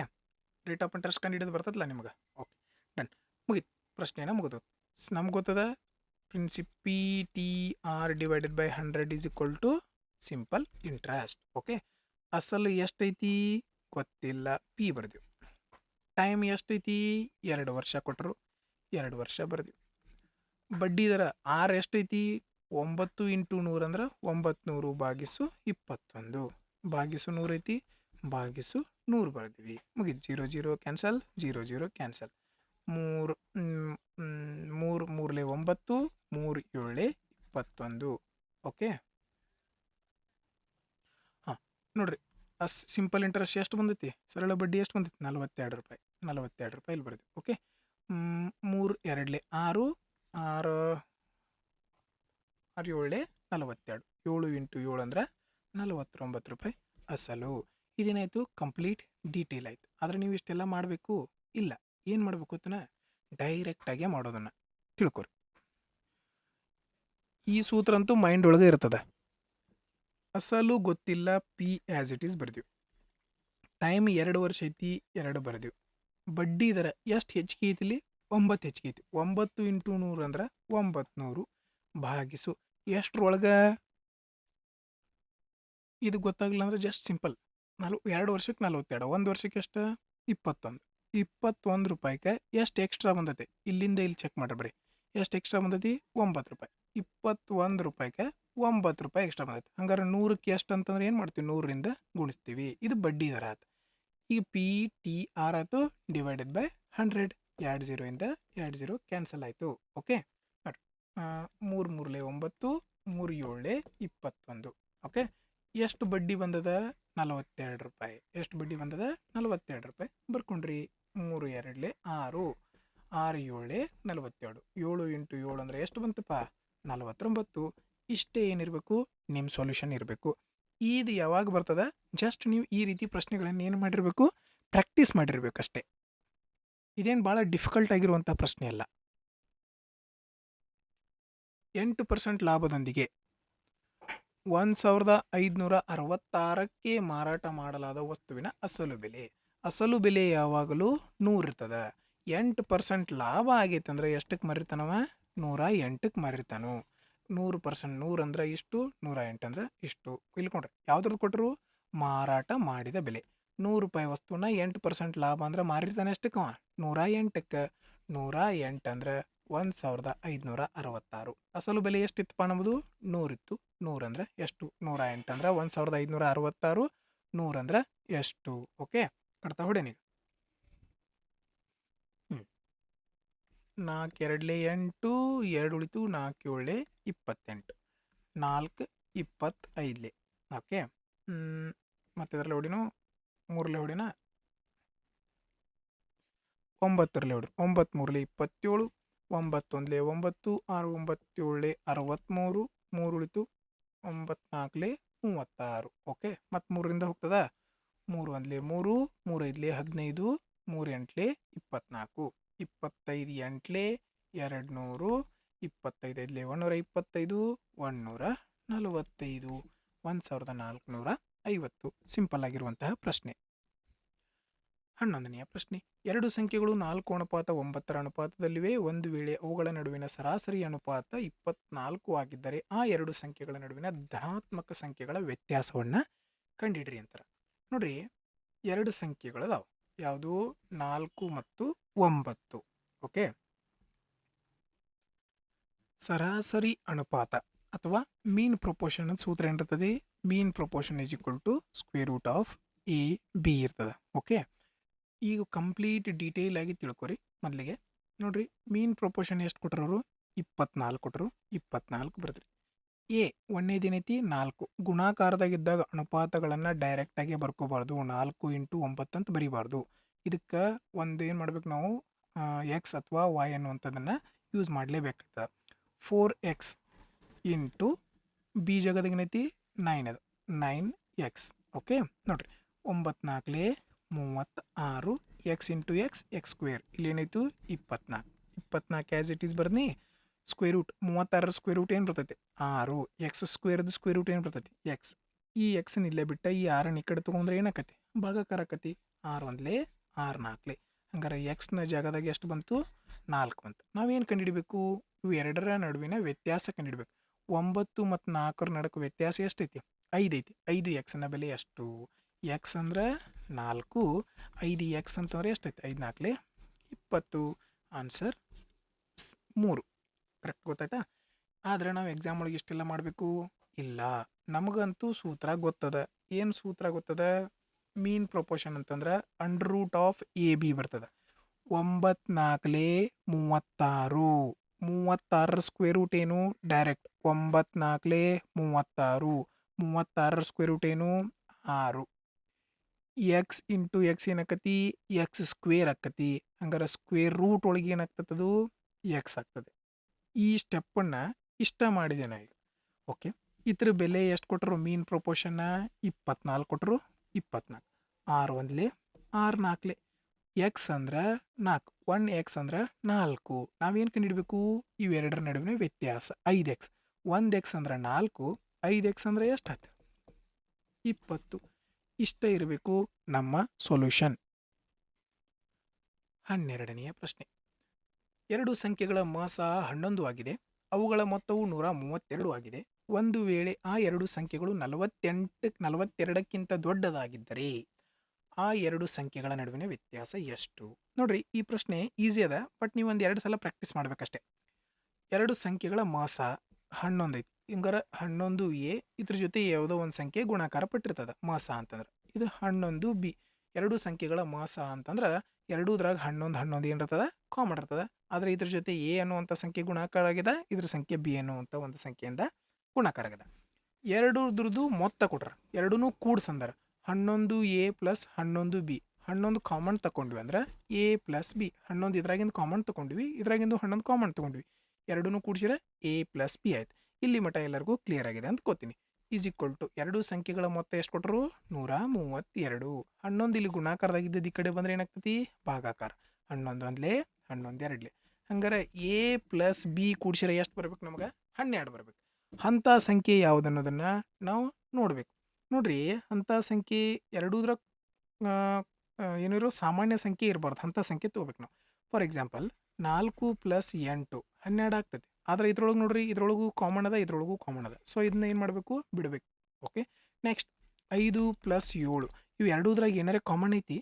rate of interest ಕಂಡಿಡಿದು ಬರ್ತದಲ್ಲ ನಿಮ್ಗೆ. ಓಕೆ ಡನ್, ಮುಗೀತು, ಪ್ರಶ್ನೆನ ಮುಗಿದು. ನಮ್ಗೆ ಗೊತ್ತದ PTR divided by 100 = simple interest. Okay ಅಸಲು ಎಷ್ಟೈತಿ ಗೊತ್ತಿಲ್ಲ, ಪಿ ಬರ್ದೀವಿ. ಟೈಮ್ ಎಷ್ಟೈತಿ, 2 ವರ್ಷ ಕೊಟ್ಟರು, 2 ವರ್ಷ ಬರ್ದೀವಿ. ಬಡ್ಡಿ ದರ ಆರ್ ಎಷ್ಟೈತಿ, 9 × 100 ಅಂದ್ರೆ 900 ಭಾಗಿಸು 21 ಭಾಗಿಸು 100 ಐತಿ, ಭಾಗಿಸು 100 ಬರ್ದೀವಿ. ಮುಗಿದು 0 0 ಕ್ಯಾನ್ಸಲ್, 0 0 ಕ್ಯಾನ್ಸಲ್. 3 3 3 9, 3 7 21. ಓಕೆ ಹಾಂ ನೋಡ್ರಿ, ಸಿಂಪಲ್ ಇಂಟ್ರೆಸ್ಟ್ ಎಷ್ಟು ಬಂದೈತಿ, ಸರಳ ಬಡ್ಡಿ ಎಷ್ಟು ಬಂದೈತಿ, 42 ರೂಪಾಯಿ. 42 ರೂಪಾಯಿ ಇಲ್ಲಿ ಬರ್ದೀವಿ. ಓಕೆ 3 2 6 6 6 7 42, 7 × 7 ಅಂದ್ರೆ 49 ರೂಪಾಯಿ ಅಸಲು. ಇದೇನಾಯಿತು, ಕಂಪ್ಲೀಟ್ ಡೀಟೇಲ್ ಆಯಿತು. ಆದರೆ ನೀವು ಇಷ್ಟೆಲ್ಲ ಮಾಡಬೇಕು ಇಲ್ಲ, ಏನು ಮಾಡಬೇಕು ಅಂತನ ಡೈರೆಕ್ಟಾಗೆ ಮಾಡೋದನ್ನು ತಿಳ್ಕೊರಿ. ಈ ಸೂತ್ರ ಅಂತೂ ಮೈಂಡ್ ಒಳಗೆ ಇರ್ತದೆ. ಅಸಲು ಗೊತ್ತಿಲ್ಲ, ಪಿ ಆ್ಯಸ್ ಇಟ್ ಈಸ್ ಬರ್ದೀವಿ. ಟೈಮ್ 2 ವರ್ಷ ಐತಿ, 2 ಬರ್ದೀವಿ. ಬಡ್ಡಿ ದರ ಎಷ್ಟು ಹೆಚ್ಚಿಗೆ ಐತಿಲಿ, 9 ಹೆಚ್ಚಿಗೆ ಐತಿ. 9 × 100 ಅಂದ್ರೆ 900 ಭಾಗಿಸು ಎಷ್ಟ್ರೊಳಗೆ, ಇದು ಗೊತ್ತಾಗಲಿಲ್ಲ ಅಂದ್ರೆ ಜಸ್ಟ್ ಸಿಂಪಲ್ 2 ವರ್ಷಕ್ಕೆ 42, 1 ವರ್ಷಕ್ಕೆ ಎಷ್ಟು 21. 21 ರೂಪಾಯಿಗೆ ಎಷ್ಟು ಎಕ್ಸ್ಟ್ರಾ ಬಂದೈತಿ, ಇಲ್ಲಿಂದ ಇಲ್ಲಿ ಚೆಕ್ ಮಾಡ್ರಿ ಬರ್ರಿ, ಎಷ್ಟು ಎಕ್ಸ್ಟ್ರಾ ಬಂದೈತಿ, 9 ರೂಪಾಯಿ. 21 ರೂಪಾಯಿಗೆ 9 ರೂಪಾಯಿ ಎಕ್ಸ್ಟ್ರಾ ಬಂದೈತಿ. ಹಂಗಾರೆ 100ಕ್ಕೆ ಎಷ್ಟು ಅಂತಂದ್ರೆ ಏನು ಮಾಡ್ತೀವಿ, 100ರಿಂದ ಗುಣಿಸ್ತೀವಿ. ಇದು ಬಡ್ಡಿ ದರ ಆಯ್ತು. ಈಗ PTR ಆಯಿತು ಡಿವೈಡೆಡ್ ಬೈ 100. 2 0 2 0 ಕ್ಯಾನ್ಸಲ್ ಆಯಿತು. ಓಕೆ 3 3 9, 3 7 21. ಓಕೆ ಎಷ್ಟು ಬಡ್ಡಿ ಬಂದದ, 42 ರೂಪಾಯಿ. ಎಷ್ಟು ಬಡ್ಡಿ ಬಂದದ, 42 ರೂಪಾಯಿ ಬರ್ಕೊಂಡ್ರಿ. 3 2 6, 6 7 42, 7 × 7 ಅಂದರೆ ಎಷ್ಟು ಬಂತಪ್ಪ, 49. ಇಷ್ಟೇ ಏನಿರಬೇಕು, ನಿಮ್ಮ ಸೊಲ್ಯೂಷನ್ ಇರಬೇಕು. ಇದು ಯಾವಾಗ ಬರ್ತದೆ, ಜಸ್ಟ್ ನೀವು ಈ ರೀತಿ ಪ್ರಶ್ನೆಗಳನ್ನು ಏನು ಮಾಡಿರಬೇಕು, ಪ್ರಾಕ್ಟೀಸ್ ಮಾಡಿರ್ಬೇಕಷ್ಟೇ. ಇದೇನು ಭಾಳ ಡಿಫಿಕಲ್ಟ್ ಆಗಿರುವಂಥ ಪ್ರಶ್ನೆ ಅಲ್ಲ. 8% ಲಾಭದೊಂದಿಗೆ 1566ಕ್ಕೆ ಮಾರಾಟ ಮಾಡಲಾದ ವಸ್ತುವಿನ ಅಸಲು ಬೆಲೆ. ಅಸಲು ಬೆಲೆ ಯಾವಾಗಲೂ 100 ಇರ್ತದೆ. 8% ಲಾಭ ಆಗೈತೆ ಅಂದ್ರೆ ಎಷ್ಟಕ್ಕೆ ಮಾರಿರ್ತಾನವ, 108ಕ್ಕೆ ಮಾರಿರ್ತಾನು. 100%, 100 ಅಂದ್ರೆ ಇಷ್ಟು, 108 ಅಂದ್ರೆ ಇಷ್ಟು. ಇಲ್ಲಿ ಕೊಡ್ರಿ, ಯಾವ್ದ್ರದ್ದು ಕೊಟ್ಟರು, ಮಾರಾಟ ಮಾಡಿದ ಬೆಲೆ. 100 ರೂಪಾಯಿ ವಸ್ತುನ 8% ಲಾಭ ಅಂದ್ರೆ ಮಾರಿರ್ತಾನೆ ಎಷ್ಟಕ್ಕವ, 108ಕ್ಕೆ. 108 ಅಂದ್ರೆ 1566. ಅಸಲು ಬೆಲೆ ಎಷ್ಟಿತ್ತಪ್ಪ ನಮ್ಮದು, 100 ಇತ್ತು. 100 ಅಂದ್ರೆ ಎಷ್ಟು, 108 ಅಂದ್ರೆ 1566. 100 ಅಂದ್ರೆ ಎಷ್ಟು. ಓಕೆ, ಕಡ್ತಾ ಹೊಡೇನೀಗ. 4 2 8, 2 ಉಳಿತು, 4 7 28, 4 25. ಓಕೆ, ಮತ್ತೆ ಇದರಲ್ಲಿ ಹೊಡಿನು, 3ರಲ್ಲಿ ಹೊಡಿನ, 9ರಲ್ಲಿ ಹೊಡಿ. 9 3 27, 9 1 9, 6 9 7 63, 3 ಉಳಿತು, 9 4 36. ಓಕೆ, ಮತ್ತು 3ರಿಂದ ಹೋಗ್ತದ, 3 1 3, 3 5 15, 3 8 24, 25 8 200, 25 5 125, 145, 1450. ಸಿಂಪಲ್ ಆಗಿರುವಂತಹ ಪ್ರಶ್ನೆ. 11ನೆಯ ಪ್ರಶ್ನೆ. ಎರಡು ಸಂಖ್ಯೆಗಳು 4:9 ಅನುಪಾತದಲ್ಲಿವೆ. ಒಂದು ವೇಳೆ ಅವುಗಳ ನಡುವಿನ ಸರಾಸರಿ ಅನುಪಾತ 24 ಆಗಿದ್ದರೆ ಆ ಎರಡು ಸಂಖ್ಯೆಗಳ ನಡುವಿನ ಧನಾತ್ಮಕ ಸಂಖ್ಯೆಗಳ ವ್ಯತ್ಯಾಸವನ್ನು ಕಂಡುಹಿಡ್ರಿ ಅಂತಾರೆ. ನೋಡ್ರಿ, ಎರಡು ಸಂಖ್ಯೆಗಳದಾವ, ಯಾವುದು, 4 ಮತ್ತು 9. ಓಕೆ, ಸರಾಸರಿ ಅನುಪಾತ ಅಥವಾ ಮೀನ್ ಪ್ರೊಪೋರ್ಷನ್ ಅಂತ ಸೂತ್ರ ಏನಿರ್ತದೆ, mean proportion is equal to square root of AB ಇರ್ತದೆ. ಓಕೆ, ಈಗ ಕಂಪ್ಲೀಟ್ ಡೀಟೇಲ್ ಆಗಿ ತಿಳ್ಕೊರಿ. ಮೊದಲಿಗೆ ನೋಡ್ರಿ, ಮೀನ್ ಪ್ರೊಪೋರ್ಷನ್ ಎಷ್ಟು ಕೊಟ್ಟರು, 24 ಕೊಟ್ಟರು, 24 ಬರೆದ್ರಿ. ಎ ಒಂದೇದೇನೈತಿ, 4. ಗುಣಾಕಾರದಾಗಿದ್ದಾಗ ಅನುಪಾತಗಳನ್ನು ಡೈರೆಕ್ಟಾಗಿ ಬರ್ಕೋಬಾರ್ದು, 4 × 9 ಅಂತ ಬರೀಬಾರ್ದು. ಇದಕ್ಕೆ ಒಂದು ಏನು ಮಾಡ್ಬೇಕು ನಾವು, ಎಕ್ಸ್ ಅಥವಾ ವೈ ಅನ್ನುವಂಥದ್ದನ್ನು ಯೂಸ್ ಮಾಡಲೇಬೇಕಾಗ್ತದೆ. 4x ಇಂಟು ಬಿ ಜಾಗದಾಗೇನೈತಿ 9, ಅದು 9x. ಓಕೆ, ನೋಡ್ರಿ, 9 4 36, ಎಕ್ಸ್ ಇಂಟು ಎಕ್ಸ್ ಸ್ಕ್ವೇರ್, ಇಲ್ಲಿ ಏನಾಯ್ತು 24. 24 ಆ್ಯಸ್ ಇಟ್ ಈಸ್ ಬರ್ನಿ, ಸ್ಕ್ವೇರ್ ರೂಟ್ 36 ಸ್ಕ್ವೇರ್ ರೂಟ್ ಏನು ಬರ್ತೈತಿ 6, ಎಕ್ಸ್ ಸ್ಕ್ವೇರ್ದು ಸ್ಕ್ವೇರ್ ರೂಟ್ ಏನು ಬರ್ತೈತಿ ಎಕ್ಸ್. ಈ ಎಕ್ಸನ್ನ ಇಲ್ಲೇ ಬಿಟ್ಟ ಈ 6ನ ಈ ಕಡೆ ತೊಗೊಂಡ್ರೆ ಏನಾಕತಿ, ಭಾಗಾಕಾರ ಆಕತಿ. 6 1 6 4. ಹಂಗಾರೆ ಎಕ್ಸ್ನ ಜಾಗದಾಗ ಎಷ್ಟು ಬಂತು, 4 ಬಂತು. ನಾವೇನು ಕಂಡುಹಿಡಬೇಕು, ಇವು ಎರಡರ ನಡುವಿನ ವ್ಯತ್ಯಾಸ ಕಂಡುಹಿಡಬೇಕು. 9 ಮತ್ತು 4ರ ನಡುವೆ ವ್ಯತ್ಯಾಸ ಎಷ್ಟೈತಿ, 5 ಐತಿ. 5 ಎಕ್ಸ್ನ ಬೆಲೆ ಎಷ್ಟು, ಎಕ್ಸ್ ಅಂದ್ರೆ 4, 5 ಎಕ್ಸ್ ಅಂತಂದ್ರೆ ಎಷ್ಟೈತಿ, 5 4 20. ಆನ್ಸರ್ 3. ಕರೆಕ್ಟ್ ಗೊತ್ತಾಯ್ತಾ. ಆದರೆ ನಾವು ಎಕ್ಸಾಮ್ ಒಳಗೆ ಇಷ್ಟೆಲ್ಲ ಮಾಡಬೇಕು ಇಲ್ಲ, ನಮಗಂತೂ ಸೂತ್ರ ಗೊತ್ತದ. ಏನು ಸೂತ್ರ ಗೊತ್ತದ, ಮೀನ್ ಪ್ರೊಪೋರ್ಷನ್ ಅಂತಂದ್ರೆ √AB ಬರ್ತದೆ. 9 4 36, 36ರ ಸ್ಕ್ವೇರ್ ರೂಟ್ ಏನು, ಡೈರೆಕ್ಟ್ 9 4 36, 36ರ ಸ್ಕ್ವೇರ್ ರೂಟ್ ಏನು 6. ಎಕ್ಸ್ ಇಂಟು ಎಕ್ಸ್ ಏನಾಕತಿ, ಎಕ್ಸ್ ಸ್ಕ್ವೇರ್ ಆಕತಿ. ಹಂಗಾರೆ ಸ್ಕ್ವೇರ್ ರೂಟ್ ಒಳಗೆ ಏನಾಗ್ತದದು, ಎಕ್ಸ್ ಆಗ್ತದೆ. ಈ ಸ್ಟೆಪ್ಪನ್ನು ಇಷ್ಟ ಮಾಡಿದೆ ನಾ ಈಗ. ಓಕೆ, ಇದ್ರ ಬೆಲೆ ಎಷ್ಟು ಕೊಟ್ಟರು, ಮೀನ್ ಪ್ರೊಪೋರ್ಷನ್ನ 24 ಕೊಟ್ಟರು, 24. 6 1 6 4, ಎಕ್ಸ್ ಅಂದ್ರೆ 4, 1x ಅಂದ್ರೆ 4. ನಾವೇನು ಕಂಡುಹಿಡಬೇಕು, ಇವೆರಡರ ನಡುವಿನ ವ್ಯತ್ಯಾಸ 5x. 1x ಅಂದ್ರೆ 4, 5x ಅಂದ್ರೆ ಎಷ್ಟಾಯ್ತು 20. ಇಷ್ಟ ಇರಬೇಕು ನಮ್ಮ ಸೊಲ್ಯೂಷನ್. 12ನೆಯ ಪ್ರಶ್ನೆ. ಎರಡು ಸಂಖ್ಯೆಗಳ ಮೊಸ 11 ಆಗಿದೆ. ಅವುಗಳ ಮೊತ್ತವು 132 ಆಗಿದೆ. ಒಂದು ವೇಳೆ ಆ ಎರಡು ಸಂಖ್ಯೆಗಳು 42ಕ್ಕಿಂತ ದೊಡ್ಡದಾಗಿದ್ದರೆ ಆ ಎರಡು ಸಂಖ್ಯೆಗಳ ನಡುವಿನ ವ್ಯತ್ಯಾಸ ಎಷ್ಟು. ನೋಡ್ರಿ, ಈ ಪ್ರಶ್ನೆ ಈಸಿ ಅದ, ಬಟ್ ನೀವು ಒಂದು 2 ಸಲ ಪ್ರಾಕ್ಟೀಸ್ ಮಾಡಬೇಕಷ್ಟೆ. ಎರಡು ಸಂಖ್ಯೆಗಳ ಮೊಸ 11 ಐತಿ. ಹಿಂಗಾರ 11a ಇದ್ರ ಜೊತೆ ಯಾವುದೋ ಒಂದು ಸಂಖ್ಯೆ ಗುಣಾಕಾರ ಪಟ್ಟಿರ್ತದೆ ಮೊಸ ಅಂತಂದ್ರೆ, ಇದು 11b. ಎರಡು ಸಂಖ್ಯೆಗಳ ಮೊಸ ಅಂತಂದ್ರೆ ಎರಡೂದ್ರಾಗ 11 11 ಏನಿರ್ತದೆ ಕಾಮನ್ ಇರ್ತದೆ. ಆದರೆ ಇದ್ರ ಜೊತೆ ಎ ಅನ್ನುವಂಥ ಸಂಖ್ಯೆ ಗುಣಾಕಾರ ಆಗಿದೆ, ಇದ್ರ ಸಂಖ್ಯೆ ಬಿ ಅನ್ನುವಂಥ ಒಂದು ಸಂಖ್ಯೆಯಿಂದ ಗುಣಾಕಾರ ಆಗಿದೆ. ಎರಡೂದ್ರದ್ದು ಮೊತ್ತ ಕೊಟ್ರ, ಎರಡೂ ಕೂಡ್ಸಂದಾರ 11a + 11b. 11 ಕಾಮನ್ ತಗೊಂಡ್ವಿ ಅಂದ್ರೆ a + b. 11 ಇದ್ರಾಗಿಂದ ಕಾಮನ್ ತೊಗೊಂಡ್ವಿ, ಇದ್ರಾಗಿಂದು 11 ಕಾಮನ್ ತೊಗೊಂಡ್ವಿ, ಎರಡೂ ಕೂಡಿಸಿದ್ರೆ a + b ಆಯ್ತು. ಇಲ್ಲಿ ಮಟ್ಟ ಎಲ್ಲರಿಗೂ ಕ್ಲಿಯರ್ ಆಗಿದೆ ಅಂತ ಕೋತೀನಿ. ಈಸ್ ಈಕ್ವಲ್ ಟು ಎರಡು ಸಂಖ್ಯೆಗಳ ಮೊತ್ತ ಎಷ್ಟು ಕೊಟ್ಟರು 132. 11 ಇಲ್ಲಿ ಗುಣಾಕಾರದಾಗಿದ್ದದ್ದು ಈ ಕಡೆ ಬಂದರೆ ಏನಾಗ್ತತಿ ಭಾಗಾಕಾರ. 11 ಒಂದ್ಲೆ 11 ಎರಡ್ಲೆ. ಹಂಗಾರೆ ಎ ಪ್ಲಸ್ ಬಿ ಕೂಡಿಸಿದ್ರೆ ಎಷ್ಟು ಬರ್ಬೇಕು ನಮ್ಗೆ 12 ಬರ್ಬೇಕು. ಅಂಥ ಸಂಖ್ಯೆ ಯಾವ್ದು ಅನ್ನೋದನ್ನು ನಾವು ನೋಡ್ಬೇಕು. ನೋಡ್ರಿ ಅಂಥ ಸಂಖ್ಯೆ ಎರಡೂದ್ರ ಏನಿರೋ ಸಾಮಾನ್ಯ ಸಂಖ್ಯೆ ಇರಬಾರ್ದು, ಅಂಥ ಸಂಖ್ಯೆ ತೊಗೋಬೇಕು ನಾವು. ಫಾರ್ ಎಕ್ಸಾಂಪಲ್ 4 + 8 12 ಆಗ್ತದೆ. ಆದರೆ ಇದ್ರೊಳಗೆ ನೋಡ್ರಿ ಇದ್ರೊಳಗೂ ಕಾಮನ್ ಅದ, ಇದ್ರೊಳಗೂ ಕಾಮನ್ ಅದ. ಸೊ ಇದನ್ನ ಏನು ಮಾಡಬೇಕು ಬಿಡಬೇಕು. ಓಕೆ, ನೆಕ್ಸ್ಟ್ 5 + 7 ಇವು ಎರಡೂದ್ರಾಗ ಏನಾರೇ ಕಾಮನ್ ಐತಿ?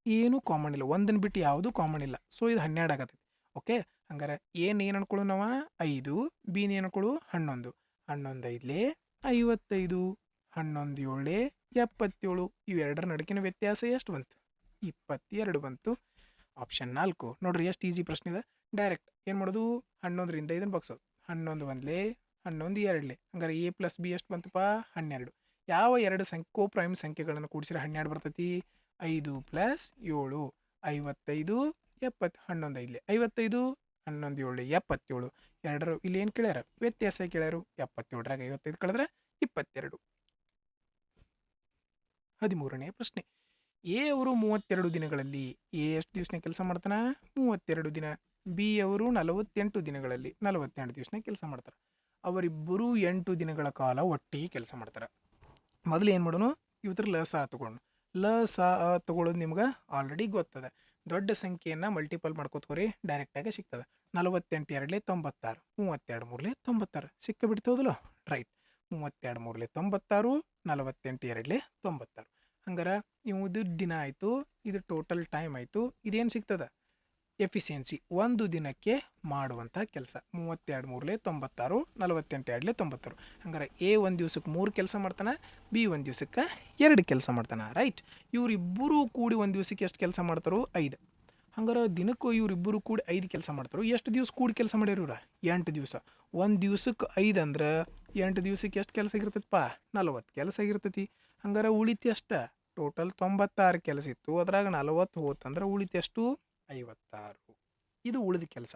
ಏನೂ ಕಾಮನ್ ಇಲ್ಲ, ಒಂದನ್ನು ಬಿಟ್ಟು ಯಾವುದೂ ಕಾಮನ್ ಇಲ್ಲ. ಸೊ ಇದು 12 ಆಗತ್ತೈತಿ. ಓಕೆ, ಹಂಗಾರೆ ಏನು ಅನ್ಕೊಳ್ಳು ನಾವು 5, ಬಿನ ಏನು ಅನ್ಕೊಳ್ಳು 11. 11 ಐದ್ಲೆ 55, 11 ಏಳ್ಲೆ 77. ಇವೆರಡರ ನಡುಕಿನ ವ್ಯತ್ಯಾಸ ಎಷ್ಟು ಬಂತು? 22 ಬಂತು. ಆಪ್ಷನ್ 4 ನೋಡ್ರಿ ಎಷ್ಟು ಈಸಿ ಪ್ರಶ್ನೆ ಇದೆ. ಡೈರೆಕ್ಟ್ ಏನು ಮಾಡೋದು 11ರಿಂದ ಇದನ್ನು ಬಗ್ಸೋದು. 11 ಒಂದ್ಲೆ 11 ಎರಡ್ಲೆ. ಹಂಗಾರೆ ಎ ಪ್ಲಸ್ ಬಿ ಎಷ್ಟು ಬಂತಪ್ಪ 12. ಯಾವ ಎರಡು ಕೋಪ್ರೈಮ್ ಸಂಖ್ಯೆಗಳನ್ನು ಕೂಡಿಸಿದ್ರೆ 12 ಬರ್ತೈತಿ? 5 + 7 55 70. 11 ಐದ್ಲೆ 55, 11 ಏಳ್ಲೆ 77. ಎರಡರ ಇಲ್ಲಿ ಏನು ಕೇಳ್ಯಾರ? ವ್ಯತ್ಯಾಸ ಕೇಳ್ಯಾರು. 77ರಾಗ 55 ಕಳೆದ್ರೆ 22. 13ನೇ ಪ್ರಶ್ನೆ. ಎ ಅವರು 32 ದಿನಗಳಲ್ಲಿ ಎ ಎಷ್ಟು ದಿವಸನೇ ಕೆಲಸ ಮಾಡ್ತಾನೆ? 32 ದಿನ. ಬಿ ಅವರು 48 ದಿನಗಳಲ್ಲಿ 48 ದಿವಸನೇ ಕೆಲಸ ಮಾಡ್ತಾರೆ. ಅವರಿಬ್ಬರು 8 ದಿನಗಳ ಕಾಲ ಒಟ್ಟಿಗೆ ಕೆಲಸ ಮಾಡ್ತಾರೆ. ಮೊದಲು ಏನು ಮಾಡೋಣ, ಇವತ್ತರ ಲಸ ತಗೊಳ್ಳೋಣ. ಲಸ ತಗೊಳ್ಳೋದು ನಿಮ್ಗೆ ಆಲ್ರೆಡಿ ಗೊತ್ತದೆ. ದೊಡ್ಡ ಸಂಖ್ಯೆಯನ್ನು ಮಲ್ಟಿಪಲ್ ಮಾಡ್ಕೋತ್ಕೋರಿ, ಡೈರೆಕ್ಟಾಗಿ ಸಿಗ್ತದೆ. 48 ಎರಡ್ಲೆ 96, 32 ಮೂರ್ಲೆ 96 ಸಿಕ್ಕಿಬಿಡ್ತದಲ್ಲ. ರೈಟ್, 32 ಮೂರ್ಲೆ 96, 48 ಎರಡ್ಲೆ 96. ಹಂಗಾರೆ ಇದು ದಿನ ಆಯಿತು, ಇದು ಟೋಟಲ್ ಟೈಮ್ ಆಯಿತು. ಇದೇನು ಸಿಗ್ತದೆ? ಎಫಿಷಿಯನ್ಸಿ, ಒಂದು ದಿನಕ್ಕೆ ಮಾಡುವಂಥ ಕೆಲಸ. 32 ಮೂರ್ಲೆ 96, 48 ಎರಡ್ಲೆ 96. ಹಂಗಾರೆ ಎ ಒಂದು ದಿವ್ಸಕ್ಕೆ 3 ಕೆಲಸ ಮಾಡ್ತಾನೆ, ಬಿ ಒಂದು ದಿವ್ಸಕ್ಕೆ 2 ಕೆಲಸ ಮಾಡ್ತಾನೆ. ರೈಟ್, ಇವರಿಬ್ಬರು ಕೂಡಿ ಒಂದು ದಿವ್ಸಕ್ಕೆ ಎಷ್ಟು ಕೆಲಸ ಮಾಡ್ತಾರೋ 5. ಹಂಗಾರೆ ದಿನಕ್ಕೂ ಇವರಿಬ್ಬರು ಕೂಡಿ 5 ಕೆಲಸ ಮಾಡ್ತಾರೋ. ಎಷ್ಟು ದಿವ್ಸ ಕೂಡಿ ಕೆಲಸ ಮಾಡ್ಯಾರ ಇವ್ರ? 8 ದಿವಸ. ಒಂದು ದಿವ್ಸಕ್ಕೆ 5 ಅಂದ್ರೆ 8 ದಿವ್ಸಕ್ಕೆ ಎಷ್ಟು ಕೆಲಸ ಆಗಿರ್ತೈತಪ್ಪ? 40 ಕೆಲಸ ಆಗಿರ್ತೈತಿ. ಹಂಗಾರೆ ಉಳಿತು ಎಷ್ಟು? ಟೋಟಲ್ 96 ಕೆಲಸ ಇತ್ತು, ಅದ್ರಾಗ 40 ಹೋತಂದ್ರೆ ಉಳಿತು ಎಷ್ಟು? 56. ಇದು ಉಳಿದ ಕೆಲಸ.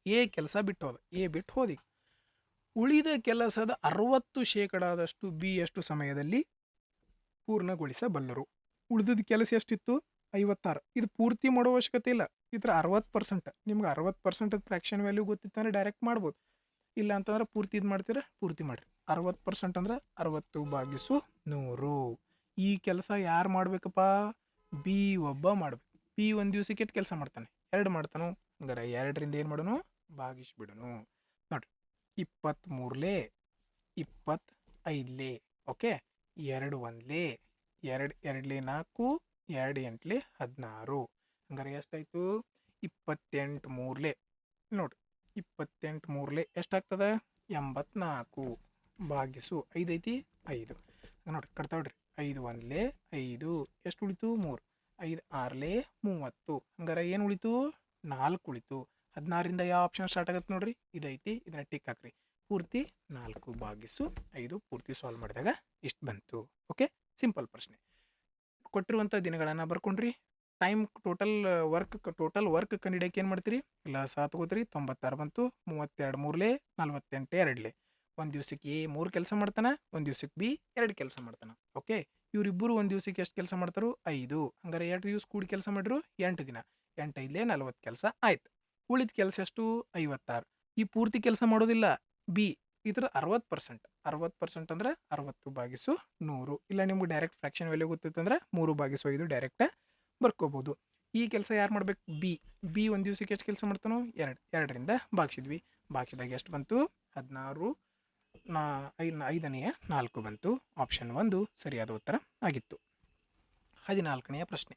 ಎ ಕೆಲಸ ಬಿಟ್ಟು ಹೋದ, ಎ ಬಿಟ್ಟು ಹೋದಿ. ಉಳಿದ ಕೆಲಸದ 60% ಬಿ ಎಷ್ಟು ಸಮಯದಲ್ಲಿ ಪೂರ್ಣಗೊಳಿಸಬಲ್ಲರು? ಉಳಿದ ಕೆಲಸ ಎಷ್ಟಿತ್ತು? 56. ಇದು ಪೂರ್ತಿ ಮಾಡೋ ಅವಶ್ಯಕತೆ ಇಲ್ಲ. ಇದ್ರ 60%. ನಿಮ್ಗೆ 60% ಫ್ರ್ಯಾಕ್ಷನ್ ವ್ಯಾಲ್ಯೂ ಗೊತ್ತಿತ್ತಂದ್ರೆ ಡೈರೆಕ್ಟ್ ಮಾಡ್ಬೋದು. ಇಲ್ಲ ಅಂತಂದ್ರೆ ಪೂರ್ತಿ ಇದು ಮಾಡ್ತೀರ, ಪೂರ್ತಿ ಮಾಡಿರಿ. 60% ಅಂದ್ರೆ 60/100. ಈ ಕೆಲಸ ಯಾರು ಮಾಡ್ಬೇಕಪ್ಪ? ಬಿ ಒಬ್ಬ ಮಾಡ್ಬೇಕು. ಬಿ ಒಂದು ದಿವ್ಸಕ್ಕೆ ಎಷ್ಟು ಕೆಲಸ ಮಾಡ್ತಾನೆ? 2 ಮಾಡ್ತಾನು. ಹಂಗಾರೆ 2ರಿಂದ ಏನು ಮಾಡೋನು? ಭಾಗಿಸ್ಬಿಡೋನು. ನೋಡ್ರಿ 23ಲೆ 25ಲೆ. ಓಕೆ, 2 ಒಂದ್ಲೆ 2 ಎರಡ್ಲೆ 4, 2 ಎಂಟ್ಲೆ 16. ಹಂಗಾರೆ ಎಷ್ಟಾಯ್ತು? 28 ಮೂರ್ಲೆ. ನೋಡ್ರಿ 28 ಮೂರ್ಲೆ ಎಷ್ಟಾಗ್ತದೆ? 84 ಭಾಗಿಸು 5 ಐತಿ 5. ನೋಡ್ರಿ ಕಟ್ತಾ ಬಿಡ್ರಿ. 5 ಒಂದ್ಲೆ 5, ಎಷ್ಟು ಉಳಿತು? 3. 5 ಆರ್ಲೆ 30. ಹಂಗಾರೆ ಏನು ಉಳಿತು? 4 ಉಳಿತು. 16ರಿಂದ ಯಾವ ಆಪ್ಷನ್ ಸ್ಟಾರ್ಟ್ ಆಗತ್ತೆ ನೋಡ್ರಿ? ಇದೈತಿ, ಇದನ್ನ ಟಿಕ್ ಹಾಕ್ರಿ. ಪೂರ್ತಿ 4/5 ಪೂರ್ತಿ ಸಾಲ್ವ್ ಮಾಡಿದಾಗ ಇಷ್ಟು ಬಂತು. ಓಕೆ, ಸಿಂಪಲ್ ಪ್ರಶ್ನೆ. ಕೊಟ್ಟಿರುವಂಥ ದಿನಗಳನ್ನು ಬರ್ಕೊಂಡ್ರಿ. ಟೈಮ್ ಟೋಟಲ್ ವರ್ಕ್ ಕಂಡಿಡಿಯಕ್ಕೆ ಏನು ಮಾಡ್ತೀರಿ? ಲಸ ತಗೋತೀರಿ. 96 ಬಂತು. 32 ಮೂರ್ಲೆ 48 ಎರಡ್ಲೆ. ಒಂದು ದಿವ್ಸಕ್ಕೆ ಎ 3 ಕೆಲಸ ಮಾಡ್ತಾನೆ, ಒಂದು ದಿವ್ಸಕ್ಕೆ ಬಿ 2 ಕೆಲಸ ಮಾಡ್ತಾನೆ. ಓಕೆ, ಇವರಿಬ್ಬರು ಒಂದು ದಿವ್ಸಕ್ಕೆ ಎಷ್ಟು ಕೆಲಸ ಮಾಡ್ತಾರೋ? 5. ಹಂಗಾರೆ 2 ದಿವ್ಸ ಕೂಡಿ ಕೆಲಸ ಮಾಡಿದ್ರು 8 ದಿನ. 8 ಐದ್ಲೆ 40 ಕೆಲಸ ಆಯ್ತು. ಉಳಿದ ಕೆಲಸ ಎಷ್ಟು? 56. ಈ ಪೂರ್ತಿ ಕೆಲಸ ಮಾಡೋದಿಲ್ಲ ಬಿ. ಇದ್ರ 60%. 60% ಅಂದ್ರೆ 60/100. ಇಲ್ಲ ನಿಮ್ಗೆ ಡೈರೆಕ್ಟ್ ಫ್ರ್ಯಾಕ್ಷನ್ ವ್ಯಾಲ್ಯೂ ಗೊತ್ತಿತ್ತಂದ್ರೆ 3/5 ಡೈರೆಕ್ಟ್ ಬರ್ಕೋಬೋದು. ಈ ಕೆಲಸ ಯಾರು ಮಾಡ್ಬೇಕು? ಬಿ. ಬಿ ಒಂದು ದಿವ್ಸಕ್ಕೆ ಎಷ್ಟು ಕೆಲಸ ಮಾಡ್ತಾನೋ? 2. 2ರಿಂದ ಭಾಗಿಸಿದ್ವಿ. ಭಾಗಿಸಿದಾಗ ಎಷ್ಟು ಬಂತು? 16. 5ನೇ 4 ಬಂತು. ಆಪ್ಷನ್ 1 ಸರಿಯಾದ ಉತ್ತರ ಆಗಿತ್ತು. 14ನೇ ಪ್ರಶ್ನೆ.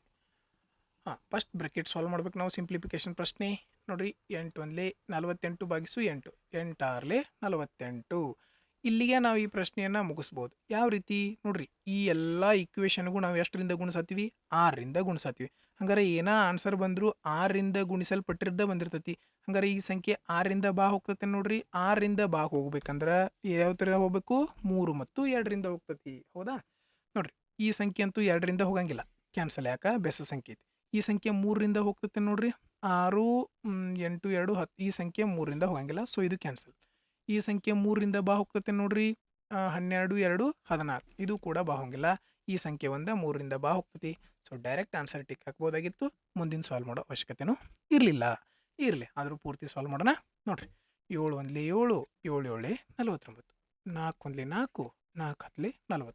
ಫಸ್ಟ್ ಬ್ರಾಕೆಟ್ ಸಾಲ್ವ್ ಮಾಡ್ಬೇಕು ನಾವು. ಸಿಂಪ್ಲಿಫಿಕೇಶನ್ ಪ್ರಶ್ನೆ ನೋಡ್ರಿ. 8 ಒಂದ್ಲೆ 48/8. 8 ಆರ್ಲೆ 48. ಇಲ್ಲಿಗೆ ನಾವು ಈ ಪ್ರಶ್ನೆಯನ್ನು ಮುಗಿಸ್ಬೋದು. ಯಾವ ರೀತಿ ನೋಡ್ರಿ, ಈ ಎಲ್ಲ ಈಕ್ವೇಷನ್ಗೂ ನಾವು ಎಷ್ಟರಿಂದ ಗುಣಿಸತ್ತೀವಿ? 6ರಿಂದ ಗುಣಿಸತ್ತೀವಿ. ಹಂಗಾರೆ ಏನೋ ಆನ್ಸರ್ ಬಂದರೂ 6ರಿಂದ ಗುಣಿಸಲ್ಪಟ್ಟಿದ್ದ ಬಂದಿರ್ತೈತಿ. ಹಂಗಾರೆ ಈ ಸಂಖ್ಯೆ 6ರಿಂದ ಬಾ ಹೋಗ್ತೈತೆ ನೋಡ್ರಿ. 6ರಿಂದ ಬಾ ಹೋಗ್ಬೇಕಂದ್ರೆ ಯಾವ ಥರ ಹೋಗ್ಬೇಕು? 3 ಮತ್ತು 2ರಿಂದ ಹೋಗ್ತೈತಿ. ಹೌದಾ? ನೋಡ್ರಿ ಈ ಸಂಖ್ಯೆ ಅಂತೂ 2ರಿಂದ ಹೋಗಂಗಿಲ್ಲ, ಕ್ಯಾನ್ಸಲ್. ಯಾಕೆ? ಬೆಸ ಸಂಖ್ಯೆ ಐತಿ. ಈ ಸಂಖ್ಯೆ 3ರಿಂದ ಹೋಗ್ತೈತೆ ನೋಡ್ರಿ. 6, 8, 2, 10. ಈ ಸಂಖ್ಯೆ 3ರಿಂದ ಹೋಗಂಗಿಲ್ಲ, ಸೊ ಇದು ಕ್ಯಾನ್ಸಲ್. ಈ ಸಂಖ್ಯೆ 3ರಿಂದ ಬಾ ಹೋಗ್ತತೆ ನೋಡ್ರಿ. 12 2 14 ಇದು ಕೂಡ ಬಾ ಹೋಗಿಲ್ಲ. ಈ ಸಂಖ್ಯೆ 3ರಿಂದ ಬಾ ಹೋಗ್ತತಿ. ಸೊ ಡೈರೆಕ್ಟ್ ಆನ್ಸರ್ ಟಿಕ್ ಹಾಕ್ಬೋದಾಗಿತ್ತು. ಮುಂದಿನ ಸಾಲ್ವ್ ಮಾಡೋ ಅವಶ್ಯಕತೆನೂ ಇರಲಿಲ್ಲ. ಇರಲಿ ಆದರೂ ಪೂರ್ತಿ ಸಾಲ್ವ್ ಮಾಡೋಣ. ನೋಡ್ರಿ 7 1 7 7 7 49 4 1 4 4 10 40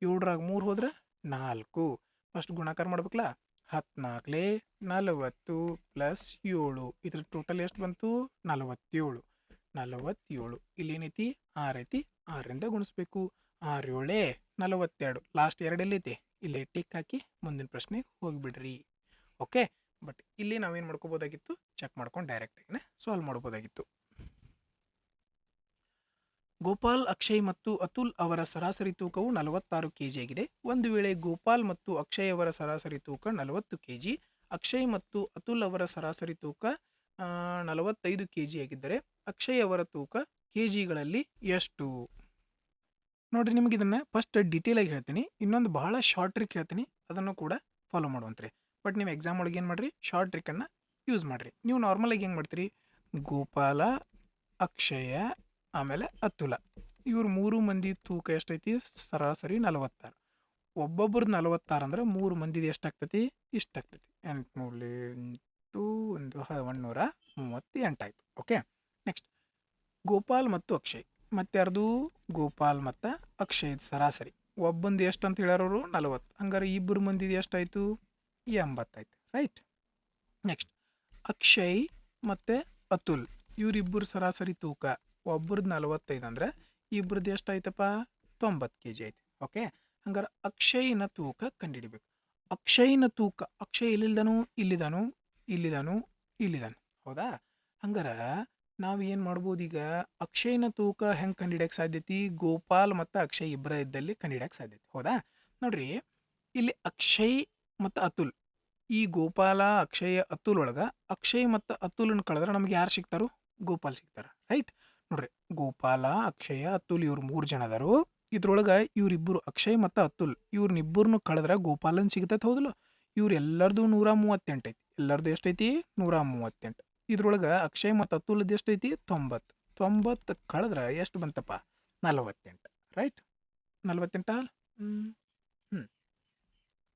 7ರಾಗ 3 ಹೋದ್ರೆ 4 ಫಸ್ಟ್ ಗುಣಾಕಾರ ಮಾಡ್ಬೇಕಲ್ಲ. 14 40 ಪ್ಲಸ್ 7 ಇದ್ರ ಟೋಟಲ್ ಎಷ್ಟು ಬಂತು 47 47 ಇಲ್ಲಿ ಏನೈತಿ 6 ಐತಿ 6ರಿಂದ ಗುಣಿಸ್ಬೇಕು. 6 7 42 ಲಾಸ್ಟ್ 2 ಎಲ್ಲೈತಿ ಇಲ್ಲಿ ಟಿಕ್ ಹಾಕಿ ಮುಂದಿನ ಪ್ರಶ್ನೆ ಹೋಗಿಬಿಡ್ರಿ. ಓಕೆ ಬಟ್ ಇಲ್ಲಿ ನಾವೇನು ಮಾಡ್ಕೋಬೋದಾಗಿತ್ತು ಚೆಕ್ ಮಾಡ್ಕೊಂಡು ಡೈರೆಕ್ಟಾಗಿನೇ ಸಾಲ್ವ್ ಮಾಡ್ಬೋದಾಗಿತ್ತು. ಗೋಪಾಲ್ ಅಕ್ಷಯ್ ಮತ್ತು ಅತುಲ್ ಅವರ ಸರಾಸರಿ ತೂಕವು 46 kg ಆಗಿದೆ. ಒಂದು ವೇಳೆ ಗೋಪಾಲ್ ಮತ್ತು ಅಕ್ಷಯ್ ಅವರ ಸರಾಸರಿ ತೂಕ 40 kg, ಅಕ್ಷಯ್ ಮತ್ತು ಅತುಲ್ ಅವರ ಸರಾಸರಿ ತೂಕ 45 kg ಆಗಿದ್ದರೆ ಅಕ್ಷಯ್ ಅವರ ತೂಕ ಕೆಜಿಗಳಲ್ಲಿ ಎಷ್ಟು? ನೋಡ್ರಿ ನಿಮಗೆ ಇದನ್ನು ಫಸ್ಟ್ ಡೀಟೇಲಾಗಿ ಹೇಳ್ತೀನಿ. ಇನ್ನೊಂದು ಬಹಳ ಶಾರ್ಟ್ ಟ್ರಿಕ್ ಹೇಳ್ತೀನಿ, ಅದನ್ನು ಕೂಡ ಫಾಲೋ ಮಾಡುವಂತ್ರಿ. ಬಟ್ ನೀವು ಎಕ್ಸಾಮ್ ಒಳಗೆ ಏನು ಮಾಡಿರಿ, ಶಾರ್ಟ್ ಟ್ರಿಕ್ಕನ್ನು ಯೂಸ್ ಮಾಡಿರಿ. ನೀವು ನಾರ್ಮಲಾಗಿ ಹೆಂಗೆ ಮಾಡ್ತೀರಿ, ಗೋಪಾಲ, ಅಕ್ಷಯ, ಆಮೇಲೆ ಅತುಲ ಇವ್ರು 3 ಮಂದಿ ತೂಕ ಎಷ್ಟೈತಿ ಸರಾಸರಿ 46. ಒಬ್ಬೊಬ್ರದ್ದು 46 ಅಂದ್ರೆ 3 ಮಂದಿದು ಎಷ್ಟಾಗ್ತೈತಿ ಇಷ್ಟಾಗ್ತೈತಿ. 8 138 ಆಯಿತು. ಓಕೆ ನೆಕ್ಸ್ಟ್ ಗೋಪಾಲ್ ಮತ್ತು ಅಕ್ಷಯ್ ಮತ್ತು ಯಾರ್ದು ಗೋಪಾಲ್ ಮತ್ತು ಅಕ್ಷಯ್ ಸರಾಸರಿ ಒಬ್ಬಂದು ಎಷ್ಟು ಅಂತ ಹೇಳ್ಯಾರವರು 40. ಹಂಗಾರೆ ಇಬ್ಬರು ಮಂದಿದು ಎಷ್ಟಾಯಿತು 80 ಆಯ್ತು. ರೈಟ್. ನೆಕ್ಸ್ಟ್ ಅಕ್ಷಯ್ ಮತ್ತು ಅತುಲ್ ಇವರಿಬ್ಬರು ಸರಾಸರಿ ತೂಕ ಒಬ್ರದ್ದು 45 ಅಂದ್ರೆ ಇಬ್ರದ್ದು ಎಷ್ಟಾಯ್ತಪ್ಪ 90 kg ಐತಿ. ಓಕೆ ಹಂಗಾರೆ ಅಕ್ಷಯ್ನ ತೂಕ ಕಂಡುಹಿಡಿಬೇಕು. ಅಕ್ಷಯ್ನ ತೂಕ ಅಕ್ಷಯ್ ಎಲ್ಲಿದ್ದಾನು ಇಲ್ಲಿದ್ದಾನು ಇಲ್ಲಿದ್ದಾನು ಇಲ್ಲಿದ್ದಾನು ಹೌದಾ. ಹಂಗಾರೆ ನಾವು ಏನು ಮಾಡ್ಬೋದು ಈಗ ಅಕ್ಷಯ್ನ ತೂಕ ಹೆಂಗೆ ಕಂಡುಹಿಡಿಯೋಕ್ಕೆ ಸಾಧ್ಯತೆ, ಗೋಪಾಲ್ ಮತ್ತು ಅಕ್ಷಯ್ ಇಬ್ಬರ ಇದ್ದಲ್ಲಿ ಕಂಡುಹಿಡಿಯೋಕ್ಕೆ ಸಾಧ್ಯತೆ. ಹೌದಾ ನೋಡ್ರಿ ಇಲ್ಲಿ ಅಕ್ಷಯ್ ಮತ್ತು ಅತುಲ್ ಈ ಗೋಪಾಲ ಅಕ್ಷಯ್ ಅತುಲ್ ಒಳಗೆ ಅಕ್ಷಯ್ ಮತ್ತು ಅತುಲನ್ನು ಕಳೆದ್ರೆ ನಮ್ಗೆ ಯಾರು ಸಿಗ್ತಾರೋ ಗೋಪಾಲ್ ಸಿಗ್ತಾರೆ. ರೈಟ್ ನೋಡ್ರಿ ಗೋಪಾಲ ಅಕ್ಷಯ ಅತುಲ್ ಇವ್ರು 3 ಜನ ಅದಾರು. ಇದ್ರೊಳಗೆ ಇವರಿಬ್ಬರು ಅಕ್ಷಯ್ ಮತ್ತು ಅತುಲ್ ಇವ್ರನ್ನಿಬ್ಬರನ್ನು ಕಳೆದ್ರೆ ಗೋಪಾಲನ್ ಸಿಗ್ತೈತೆ. ಹೌದಲ್ಲ ಇವ್ರು ಎಲ್ಲರದು 138 ಐತಿ. ಎಲ್ಲರದು ಎಷ್ಟೈತಿ 138. ಇದ್ರೊಳಗೆ ಅಕ್ಷಯ್ ಮತ್ತು ಅತುಲ್ದು ಎಷ್ಟೈತಿ 90. 90 ಕಳೆದ್ರೆ ಎಷ್ಟು ಬಂತಪ್ಪ 48. ರೈಟ್ 48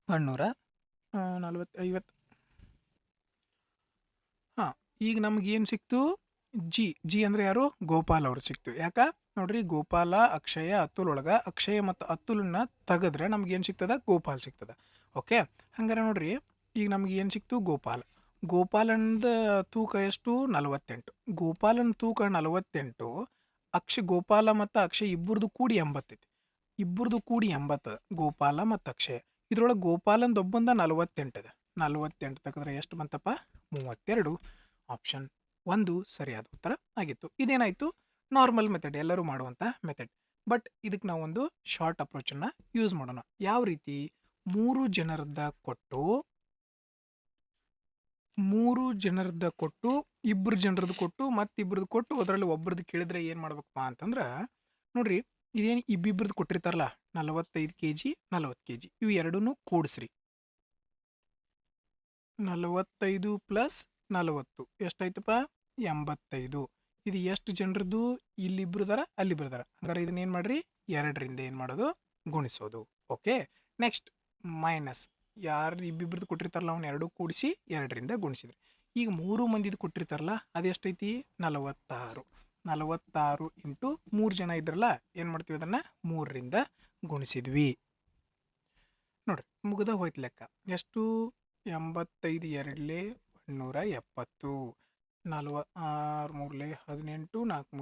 140 ಹಾಂ. ಈಗ ನಮಗೇನು ಸಿಕ್ತು ಜಿ ಅಂದರೆ ಯಾರು ಗೋಪಾಲ್ ಅವರು ಸಿಕ್ತು. ಯಾಕೆ ನೋಡ್ರಿ ಗೋಪಾಲ ಅಕ್ಷಯ ಅತುಲ್ ಒಳಗೆ ಅಕ್ಷಯ ಮತ್ತು ಅತುಲನ್ನ ತೆಗೆದ್ರೆ ನಮ್ಗೇನು ಸಿಗ್ತದ ಗೋಪಾಲ್ ಸಿಗ್ತದ. ಓಕೆ ಹಂಗಾರೆ ನೋಡ್ರಿ ಈಗ ನಮ್ಗೆ ಏನು ಸಿಕ್ತು ಗೋಪಾಲನದ ತೂಕ ಎಷ್ಟು 48. ಗೋಪಾಲನ ತೂಕ 48. ಗೋಪಾಲ ಮತ್ತು ಅಕ್ಷಯ್ ಇಬ್ಬರದು ಕೂಡಿ 80 ಐತಿ. ಇಬ್ಬರದು ಕೂಡಿ 80 ಗೋಪಾಲ ಮತ್ತು ಅಕ್ಷಯ. ಇದ್ರೊಳಗೆ ಗೋಪಾಲಂದು ಒಬ್ಬಂದ 48 ಇದೆ. 48 ತೆಗೆದ್ರೆ ಎಷ್ಟು ಬಂತಪ್ಪ 32. ಆಪ್ಷನ್ 1 ಸರಿಯಾದ ಉತ್ತರ ಆಗಿತ್ತು. ಇದೇನಾಯಿತು ನಾರ್ಮಲ್ ಮೆಥಡ್, ಎಲ್ಲರೂ ಮಾಡುವಂಥ ಮೆಥಡ್. ಬಟ್ ಇದಕ್ಕೆ ನಾವೊಂದು ಶಾರ್ಟ್ ಅಪ್ರೋಚನ್ನು ಯೂಸ್ ಮಾಡೋಣ. ಯಾವ ರೀತಿ 3 ಜನರದ್ದು ಕೊಟ್ಟು 2 ಜನರದ್ದು ಕೊಟ್ಟು ಮತ್ತಿಬ್ಬರದ್ದು ಕೊಟ್ಟು ಅದರಲ್ಲಿ ಒಬ್ರದ್ದು ಕೇಳಿದ್ರೆ ಏನು ಮಾಡ್ಬೇಕಪ್ಪ ಅಂತಂದ್ರೆ ನೋಡ್ರಿ ಇದೇನು ಇಬ್ಬಿಬ್ರದ್ದು ಕೊಟ್ಟಿರ್ತಾರಲ್ಲ 45 kg 40 kg ಇವು ಎರಡೂ ಕೂಡಿಸ್ರಿ. 45 ಪ್ಲಸ್ 40 ಎಷ್ಟಾಯ್ತಪ್ಪ 85. ಇದು ಎಷ್ಟು ಜನರದ್ದು ಇಲ್ಲಿಬ್ರು ಇದಾರ ಅಲ್ಲಿಬ್ರು ಇದಾರ. ಹಂಗಾರೆ ಇದನ್ನ ಏನು ಮಾಡ್ರಿ 2ರಿಂದ ಏನು ಮಾಡೋದು ಗುಣಿಸೋದು. ಓಕೆ ನೆಕ್ಸ್ಟ್ ಮೈನಸ್ ಯಾರು ಇಬ್ಬಿಬ್ರದ್ದು ಕೊಟ್ಟಿರ್ತಾರಲ್ಲ ಅವ್ನು 2 ಕೂಡಿಸಿ 2ರಿಂದ ಗುಣಿಸಿದ್ರಿ. ಈಗ 3 ಮಂದಿದು ಕೊಟ್ಟಿರ್ತಾರಲ್ಲ ಅದೆಷ್ಟೈತಿ 46. 46 ಇಂಟು 3 ಜನ ಇದ್ರಲ್ಲ ಏನು ಮಾಡ್ತೀವಿ ಅದನ್ನು 3ರಿಂದ ಗುಣಿಸಿದ್ವಿ. ನೋಡ್ರಿ ಮುಗ್ದ ಹೋಯ್ತು ಲೆಕ್ಕ. ಎಷ್ಟು 85 2 170. 46 3 18 4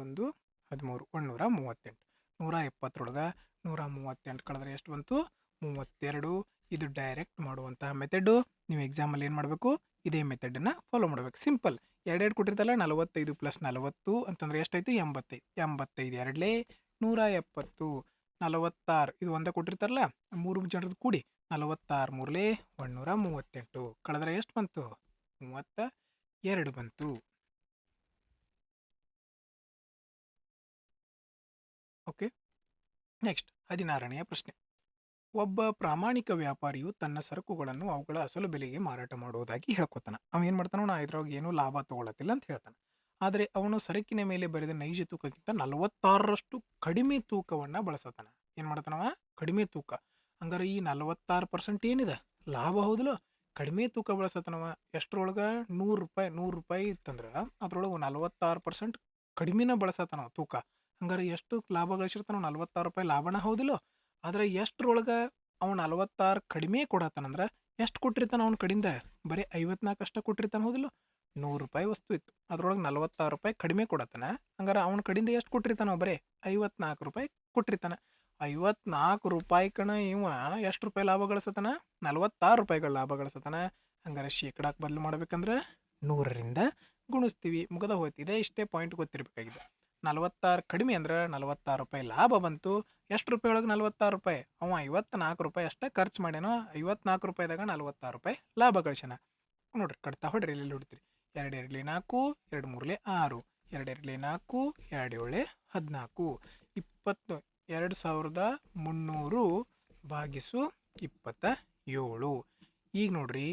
3 12 1 13 138. 170ರೊಳಗೆ 138 ಕಳೆದ್ರೆ ಎಷ್ಟು ಬಂತು 32. ಇದು ಡೈರೆಕ್ಟ್ ಮಾಡುವಂತಹ ಮೆಥಡು. ನೀವು ಎಕ್ಸಾಮಲ್ಲಿ ಏನು ಮಾಡಬೇಕು ಇದೇ ಮೆಥಡನ್ನು ಫಾಲೋ ಮಾಡಬೇಕು. ಸಿಂಪಲ್ 2 ಕೊಟ್ಟಿರ್ತಲ್ಲ 45 ಪ್ಲಸ್ 40 ಅಂತಂದ್ರೆ ಎಷ್ಟಾಯ್ತು 85. 85 2 170. 46 ಇದು ಒಂದೇ ಕೊಟ್ಟಿರ್ತಾರಲ್ಲ 3 ಜನರದ್ದು ಕೂಡಿ 46 3 138 ಕಳೆದ್ರೆ ಎಷ್ಟು ಬಂತು 32 ಬಂತು. ಓಕೆ ನೆಕ್ಸ್ಟ್ 16ನೆಯ ಪ್ರಶ್ನೆ. ಒಬ್ಬ ಪ್ರಾಮಾಣಿಕ ವ್ಯಾಪಾರಿಯು ತನ್ನ ಸರಕುಗಳನ್ನು ಅವುಗಳ ಅಸಲು ಬೆಲೆಗೆ ಮಾರಾಟ ಮಾಡುವುದಾಗಿ ಹೇಳ್ಕೊತಾನೆ. ಅವ ಏನು ಮಾಡ್ತಾನೋ ನಾ ಇದ್ರೊಳಗೆ ಏನೂ ಲಾಭ ತೊಗೊಳತ್ತಿಲ್ಲ ಅಂತ ಹೇಳ್ತಾನೆ. ಆದರೆ ಅವನು ಸರಕಿನ ಮೇಲೆ ಬರೆದ ನೈಜ ತೂಕಕ್ಕಿಂತ 46ರಷ್ಟು ಕಡಿಮೆ ತೂಕವನ್ನು ಬಳಸತಾನ. ಏನು ಮಾಡ್ತಾನವ? ಕಡಿಮೆ ತೂಕ. ಹಂಗಾರೆ ಈ 46% ಏನಿದೆ ಲಾಭ ಹೌದಲ್ಲ, ಕಡಿಮೆ ತೂಕ ಬಳಸತನವ. ಎಷ್ಟರೊಳಗೆ? ₹100 ಇತ್ತಂದ್ರೆ ಅದ್ರೊಳಗೆ 46% ಕಡಿಮೆನ ಬಳಸತನವ ತೂಕ. ಹಂಗಾರೆ ಎಷ್ಟು ಲಾಭ ಗಳಿಸಿರ್ತಾನ? ₹46 ಲಾಭನ ಹೌದಿಲ್ಲ. ಆದರೆ ಎಷ್ಟರೊಳಗೆ ಅವ 46 ಕಡಿಮೆ ಕೊಡತ್ತಾನಂದ್ರೆ ಎಷ್ಟು ಕೊಟ್ಟಿರ್ತಾನ ಅವನ ಕಡಿಂದ? ಬರೀ 54 ಅಷ್ಟ ಕೊಟ್ಟಿರ್ತಾನೆ ಹೌದಿಲ್ಲ. ₹100 ವಸ್ತು ಇತ್ತು, ಅದ್ರೊಳಗೆ ₹46 ಕಡಿಮೆ ಕೊಡತ್ತಾನ. ಹಂಗಾರೆ ಅವನ ಕಡಿಂದ ಎಷ್ಟು ಕೊಟ್ಟಿರ್ತಾನ? ಬರೀ ₹54 ಕೊಟ್ಟಿರ್ತಾನೆ. ₹54 ಕಣ ಇವ ಎಷ್ಟು ರೂಪಾಯಿ ಲಾಭ ಗಳಿಸತಾನ? ₹46 ಲಾಭ ಗಳಿಸತಾನ. ಹಂಗಾರೆ ಶೇಕಡಾಕ್ಕೆ ಬದಲು ಮಾಡ್ಬೇಕಂದ್ರೆ 100ರಿಂದ ಗುಣಿಸ್ತೀವಿ. ಮುಗದ ಹೋಯ್ತು. ಇಷ್ಟೇ ಪಾಯಿಂಟ್ ಗೊತ್ತಿರಬೇಕಾಗಿದೆ. 46 ಕಡಿಮೆ ಅಂದ್ರೆ ₹46 ಲಾಭ ಬಂತು. ಎಷ್ಟು ರೂಪಾಯಿ ಒಳಗೆ? ₹46. ಅವ ₹54 ಅಷ್ಟೇ ಖರ್ಚು ಮಾಡ್ಯಾನೋ. ₹54ದಾಗ ₹46 ಲಾಭ ಗಳಿಸ್ಯಾನ. ನೋಡ್ರಿ, ಕಟ್ತಾ ಹೊಡ್ರಿ, ಎಲ್ಲಿ ಹೊಡ್ತೀರಿ? 2 2 4, 2 3 6, 2 2 4, 2 7 14, 22,300 ಭಾಗಿಸು 27. ಈಗ ನೋಡ್ರಿ,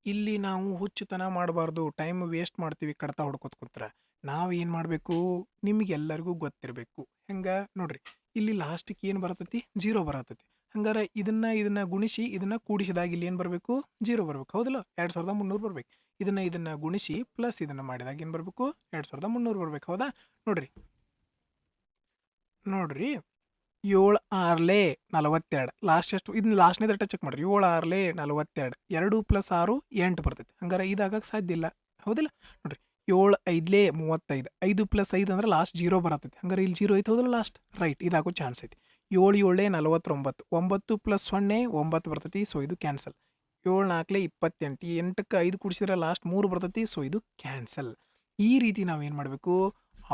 ಇಲ್ಲಿ ನಾವು ಹುಚ್ಚುತನ ಮಾಡಬಾರ್ದು, ಟೈಮ್ ವೇಸ್ಟ್ ಮಾಡ್ತೀವಿ ಕಡ್ತಾ ಹೊಡ್ಕೊತ ಕುಂತ್ರ. ನಾವು ಏನು ಮಾಡಬೇಕು? ನಿಮಗೆಲ್ಲರಿಗೂ ಗೊತ್ತಿರಬೇಕು. ಹೆಂಗೆ ನೋಡ್ರಿ, ಇಲ್ಲಿ ಲಾಸ್ಟಿಗೆ ಏನು ಬರತೈತಿ? 0 ಬರತೈತಿ. ಹಂಗಾರೆ ಇದನ್ನ ಗುಣಿಸಿ ಇದನ್ನ ಕೂಡಿಸಿದಾಗ ಇಲ್ಲಿ ಏನು ಬರಬೇಕು? 0 ಬರಬೇಕು ಹೌದಲ್ಲ. 2300 ಬರ್ಬೇಕು. ಇದನ್ನ ಗುಣಿಸಿ ಪ್ಲಸ್ ಇದನ್ನ ಮಾಡಿದಾಗ ಏನು ಬರಬೇಕು? 2300 ಬರ್ಬೇಕು ಹೌದಾ? ನೋಡ್ರಿ 7 6 42. ಲಾಸ್ಟ್ ಎಷ್ಟು? ಇದನ್ನ ಲಾಸ್ಟ್ನೇ ದಟ್ಟ ಚೆಕ್ ಮಾಡ್ರಿ. 7 6 42. 2 + 6 8 ಬರ್ತೈತಿ. ಹಂಗಾರೆ ಇದಾಗಕ್ಕೆ ಸಾಧ್ಯ ಇಲ್ಲ ಹೌದಿಲ್ಲ. ನೋಡ್ರಿ 7 5 35. 5 + 5 ಅಂದ್ರೆ ಲಾಸ್ಟ್ 0 ಬರತೈತಿ. ಹಂಗಾರೆ ಇಲ್ಲಿ 0 ಐತೆ ಹೌದಲ್ಲ ಲಾಸ್ಟ್. ರೈಟ್, ಇದಾಗೋ ಚಾನ್ಸ್ ಐತಿ. 7 7 49. 9 + 0 9 ಬರ್ತೈತಿ. ಸೊ ಇದು ಕ್ಯಾನ್ಸಲ್. 7 4 28. 8ಕ್ಕೆ 5 ಕೂಡಿಸಿದ್ರೆ ಲಾಸ್ಟ್ 3 ಬರ್ತೈತಿ. ಸೊ ಇದು ಕ್ಯಾನ್ಸಲ್. ಈ ರೀತಿ ನಾವೇನು ಮಾಡಬೇಕು?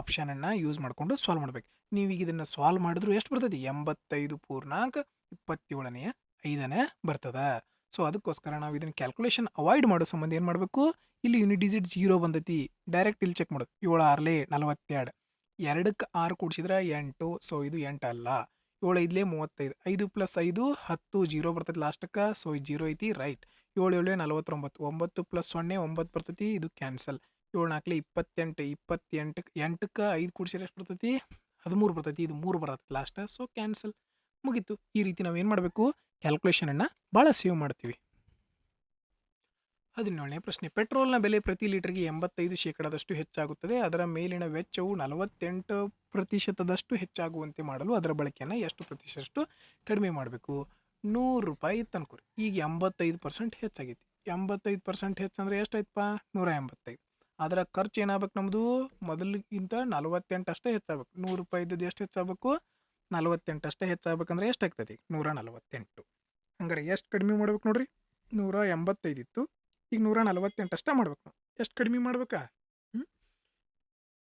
ಆಪ್ಷನನ್ನು ಯೂಸ್ ಮಾಡಿಕೊಂಡು ಸಾಲ್ವ್ ಮಾಡ್ಬೇಕು. ನೀವೀಗ ಇದನ್ನು ಸಾಲ್ವ್ ಮಾಡಿದ್ರು ಎಷ್ಟು ಬರ್ತೈತಿ? 85 ಪೂರ್ಣಾಂಕ 27ನೇ 5ನೇ ಬರ್ತದೆ. ಸೊ ಅದಕ್ಕೋಸ್ಕರ ನಾವು ಇದನ್ನು ಕ್ಯಾಲ್ಕುಲೇಷನ್ ಅವಾಯ್ಡ್ ಮಾಡೋ ಸಂಬಂಧ ಏನು ಮಾಡಬೇಕು? ಇಲ್ಲಿ ಯೂನಿಟ್ ಡಿಜಿಟ್ 0 ಬಂದೈತಿ. ಡೈರೆಕ್ಟ್ ಇಲ್ಲಿ ಚೆಕ್ ಮಾಡೋದು. 7 6 42. 2ಕ್ಕೆ 6 ಕೂಡಿಸಿದ್ರೆ 8. ಸೊ ಇದು 8 ಅಲ್ಲ. 7 5 35. 5 + 5 10. 0 ಬರ್ತೈತಿ ಲಾಸ್ಟಕ್ಕೆ. ಸೊ ಇದು 0 ಐತಿ. ರೈಟ್. 7 7 49. 9 + 0 9 ಬರ್ತೈತಿ. ಇದು ಕ್ಯಾನ್ಸಲ್. 7 4 28. 8ಕ್ಕೆ 5 ಕೂಡಿಸಿದ್ರೆ ಎಷ್ಟು ಬರ್ತೈತಿ? 13 ಬರ್ತೈತಿ. ಇದು 3 ಬರ್ತೈತಿ ಲಾಸ್ಟ್. So cancel. ಮುಗೀತು. ಈ ರೀತಿ ನಾವು ಏನು ಮಾಡಬೇಕು? ಕ್ಯಾಲ್ಕುಲೇಷನನ್ನು ಭಾಳ ಸೇವ್ ಮಾಡ್ತೀವಿ. 17ನೇ ಪ್ರಶ್ನೆ. ಪೆಟ್ರೋಲ್ನ ಬೆಲೆ ಪ್ರತಿ ಲೀಟರ್ಗೆ 85% ಹೆಚ್ಚಾಗುತ್ತದೆ. ಅದರ ಮೇಲಿನ ವೆಚ್ಚವು 48% ಹೆಚ್ಚಾಗುವಂತೆ ಮಾಡಲು ಅದರ ಬಳಕೆಯನ್ನು ಎಷ್ಟು ಪ್ರತಿಶತ ಕಡಿಮೆ ಮಾಡಬೇಕು? ₹100 ಇತ್ತು ಅನ್ಕೋರಿ. ಈಗ 85% ಹೆಚ್ಚಾಗೈತಿ. 85% ಹೆಚ್ಚಂದ್ರೆ ಎಷ್ಟಾಯ್ತಪ್ಪ? 185. ಅದರ ಖರ್ಚು ಏನಾಗಬೇಕು ನಮ್ಮದು? ಮೊದಲಿಗಿಂತ 48 ಅಷ್ಟೇ ಹೆಚ್ಚಾಗಬೇಕು. ₹100 ಇದ್ದದ್ದು ಎಷ್ಟು ಹೆಚ್ಚಾಗಬೇಕು? 48 ಅಷ್ಟೇ ಹೆಚ್ಚಾಗಬೇಕಂದ್ರೆ ಎಷ್ಟಾಗ್ತೈತಿ? 148. ಹಂಗಾರೆ ಎಷ್ಟು ಕಡಿಮೆ ಮಾಡ್ಬೇಕು ನೋಡ್ರಿ? 185 ಇತ್ತು, ಈಗ 148 ಅಷ್ಟೇ ಮಾಡ್ಬೇಕು ನಾವು. ಎಷ್ಟು ಕಡಿಮೆ ಮಾಡ್ಬೇಕಾ?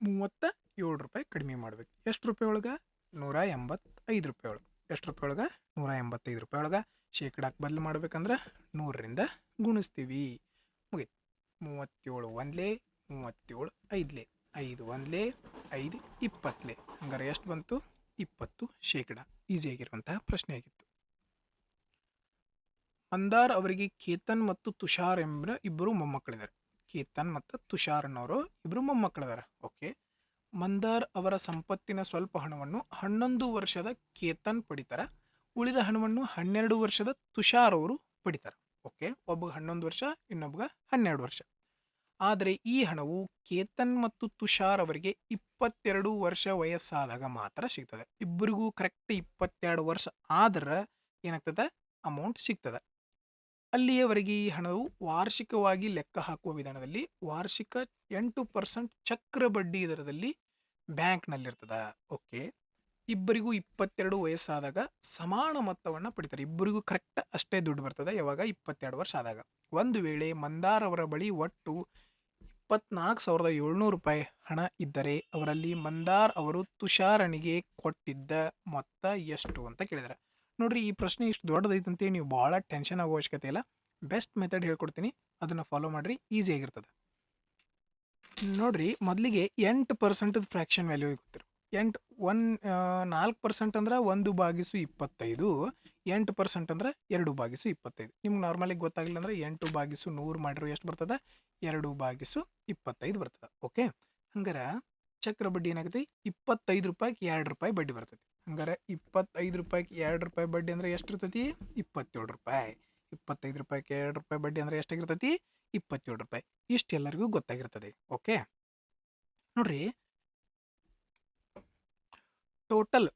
₹37 ಕಡಿಮೆ ಮಾಡ್ಬೇಕು. ಎಷ್ಟು ರೂಪಾಯಿ ಒಳಗೆ? ₹185 ಒಳಗೆ. ಎಷ್ಟು ರೂಪಾಯಿ ಒಳಗೆ? ₹185 ಒಳಗೆ. ಶೇಕಡಾಕ್ಕೆ ಬದಲು ಮಾಡ್ಬೇಕಂದ್ರೆ 100ರಿಂದ ಗುಣಿಸ್ತೀವಿ. ಮುಗೀತು. 37 1 37 5 5 1 5 20. ಹಂಗಾರೆ ಎಷ್ಟು ಬಂತು? 20%. ಈಸಿಯಾಗಿರುವಂತಹ ಪ್ರಶ್ನೆ ಆಗಿತ್ತು. ಮಂದಾರ್ ಅವರಿಗೆ ಕೇತನ್ ಮತ್ತು ತುಷಾರ್ ಎಂಬ ಇಬ್ಬರು ಮೊಮ್ಮಕ್ಕಳಿದ್ದಾರೆ. ಕೇತನ್ ಮತ್ತು ತುಷಾರ್ ಅನ್ನೋರು ಇಬ್ಬರು ಮೊಮ್ಮಕ್ಕಳಿದ್ದಾರೆ. ಓಕೆ. ಮಂದಾರ್ ಅವರ ಸಂಪತ್ತಿನ ಸ್ವಲ್ಪ ಹಣವನ್ನು 11 ವರ್ಷದ ಕೇತನ್ ಪಡಿತಾರೆ. ಉಳಿದ ಹಣವನ್ನು 12 ವರ್ಷದ ತುಷಾರ್ ಅವರು ಪಡಿತಾರೆ. ಓಕೆ. ಒಬ್ಬಗೆ 11 ವರ್ಷ, ಇನ್ನೊಬ್ಬಗೆ 12 ವರ್ಷ. ಆದರೆ ಈ ಹಣವು ಕೇತನ್ ಮತ್ತು ತುಷಾರ್ ಅವರಿಗೆ 22 ವರ್ಷ ವಯಸ್ಸಾದಾಗ ಮಾತ್ರ ಸಿಗ್ತದೆ. ಇಬ್ಬರಿಗೂ ಕರೆಕ್ಟ್ 22 ವರ್ಷ ಆದ್ರೆ ಏನಾಗ್ತದೆ? ಅಮೌಂಟ್ ಸಿಗ್ತದೆ. ಅಲ್ಲಿಯವರೆಗೆ ಈ ಹಣವು ವಾರ್ಷಿಕವಾಗಿ ಲೆಕ್ಕ ಹಾಕುವ ವಿಧಾನದಲ್ಲಿ ವಾರ್ಷಿಕ 8% ಚಕ್ರ ಬಡ್ಡಿ ದರದಲ್ಲಿ ಬ್ಯಾಂಕ್ನಲ್ಲಿರ್ತದೆ. ಓಕೆ. ಇಬ್ಬರಿಗೂ 22 ವಯಸ್ಸಾದಾಗ ಸಮಾನ ಮೊತ್ತವನ್ನು ಪಡಿತಾರೆ. ಇಬ್ಬರಿಗೂ ಕರೆಕ್ಟ್ ಅಷ್ಟೇ ದುಡ್ಡು ಬರ್ತದೆ. ಯಾವಾಗ? 22 ವರ್ಷ ಆದಾಗ. ಒಂದು ವೇಳೆ ಮಂದಾರ್ ಅವರ ಬಳಿ ಒಟ್ಟು 24,700 ಹಣ ಇದ್ದರೆ ಅವರಲ್ಲಿ ಮಂದಾರ್ ಅವರು ತುಷಾರನಿಗೆ ಕೊಟ್ಟಿದ್ದ ಮೊತ್ತ ಎಷ್ಟು ಅಂತ ಕೇಳಿದ್ದಾರೆ. ನೋಡ್ರಿ, ಈ ಪ್ರಶ್ನೆ ಇಷ್ಟು ದೊಡ್ಡದೈತಂತೆ ನೀವು ಭಾಳ ಟೆನ್ಷನ್ ಆಗೋ ಅವಶ್ಯಕತೆ ಇಲ್ಲ. ಬೆಸ್ಟ್ ಮೆಥಡ್ ಹೇಳ್ಕೊಡ್ತೀನಿ, ಅದನ್ನು ಫಾಲೋ ಮಾಡಿರಿ. ಈಸಿಯಾಗಿರ್ತದೆ. ನೋಡ್ರಿ, ಮೊದಲಿಗೆ 8% ಫ್ರ್ಯಾಕ್ಷನ್ ವ್ಯಾಲ್ಯೂ ಗೊತ್ತಿರು. 4% ಅಂದ್ರೆ 1/25. 8% ಅಂದ್ರೆ 2/25. ನಿಮ್ಗೆ ನಾರ್ಮಲಿ ಗೊತ್ತಾಗಲಿಲ್ಲ ಅಂದ್ರೆ 8/100 ಮಾಡಿರೋ ಎಷ್ಟು ಬರ್ತದೆ? 2/25 25 ಬರ್ತದೆ. ಓಕೆ, ಹಂಗಾರೆ ಚಕ್ರ ಬಡ್ಡಿ ಏನಾಗುತ್ತೆ? 25 ರೂಪಾಯಿಗೆ 2 ರೂಪಾಯಿ ಬಡ್ಡಿ ಬರ್ತೈತಿ. ಹಂಗಾರೆ 25 ರೂಪಾಯಿಗೆ 2 ರೂಪಾಯಿ ಬಡ್ಡಿ ಅಂದರೆ ಎಷ್ಟು ಇರ್ತೈತಿ? 27 ರೂಪಾಯಿ. 25 ರೂಪಾಯಿಗೆ 2 ರೂಪಾಯಿ ಬಡ್ಡಿ ಅಂದರೆ ಎಷ್ಟಾಗಿರ್ತೈತಿ? 27 ರೂಪಾಯಿ. ಇಷ್ಟು ಎಲ್ಲರಿಗೂ ಗೊತ್ತಾಗಿರ್ತದೆ. ಓಕೆ, ನೋಡ್ರಿ, ಟೋಟಲ್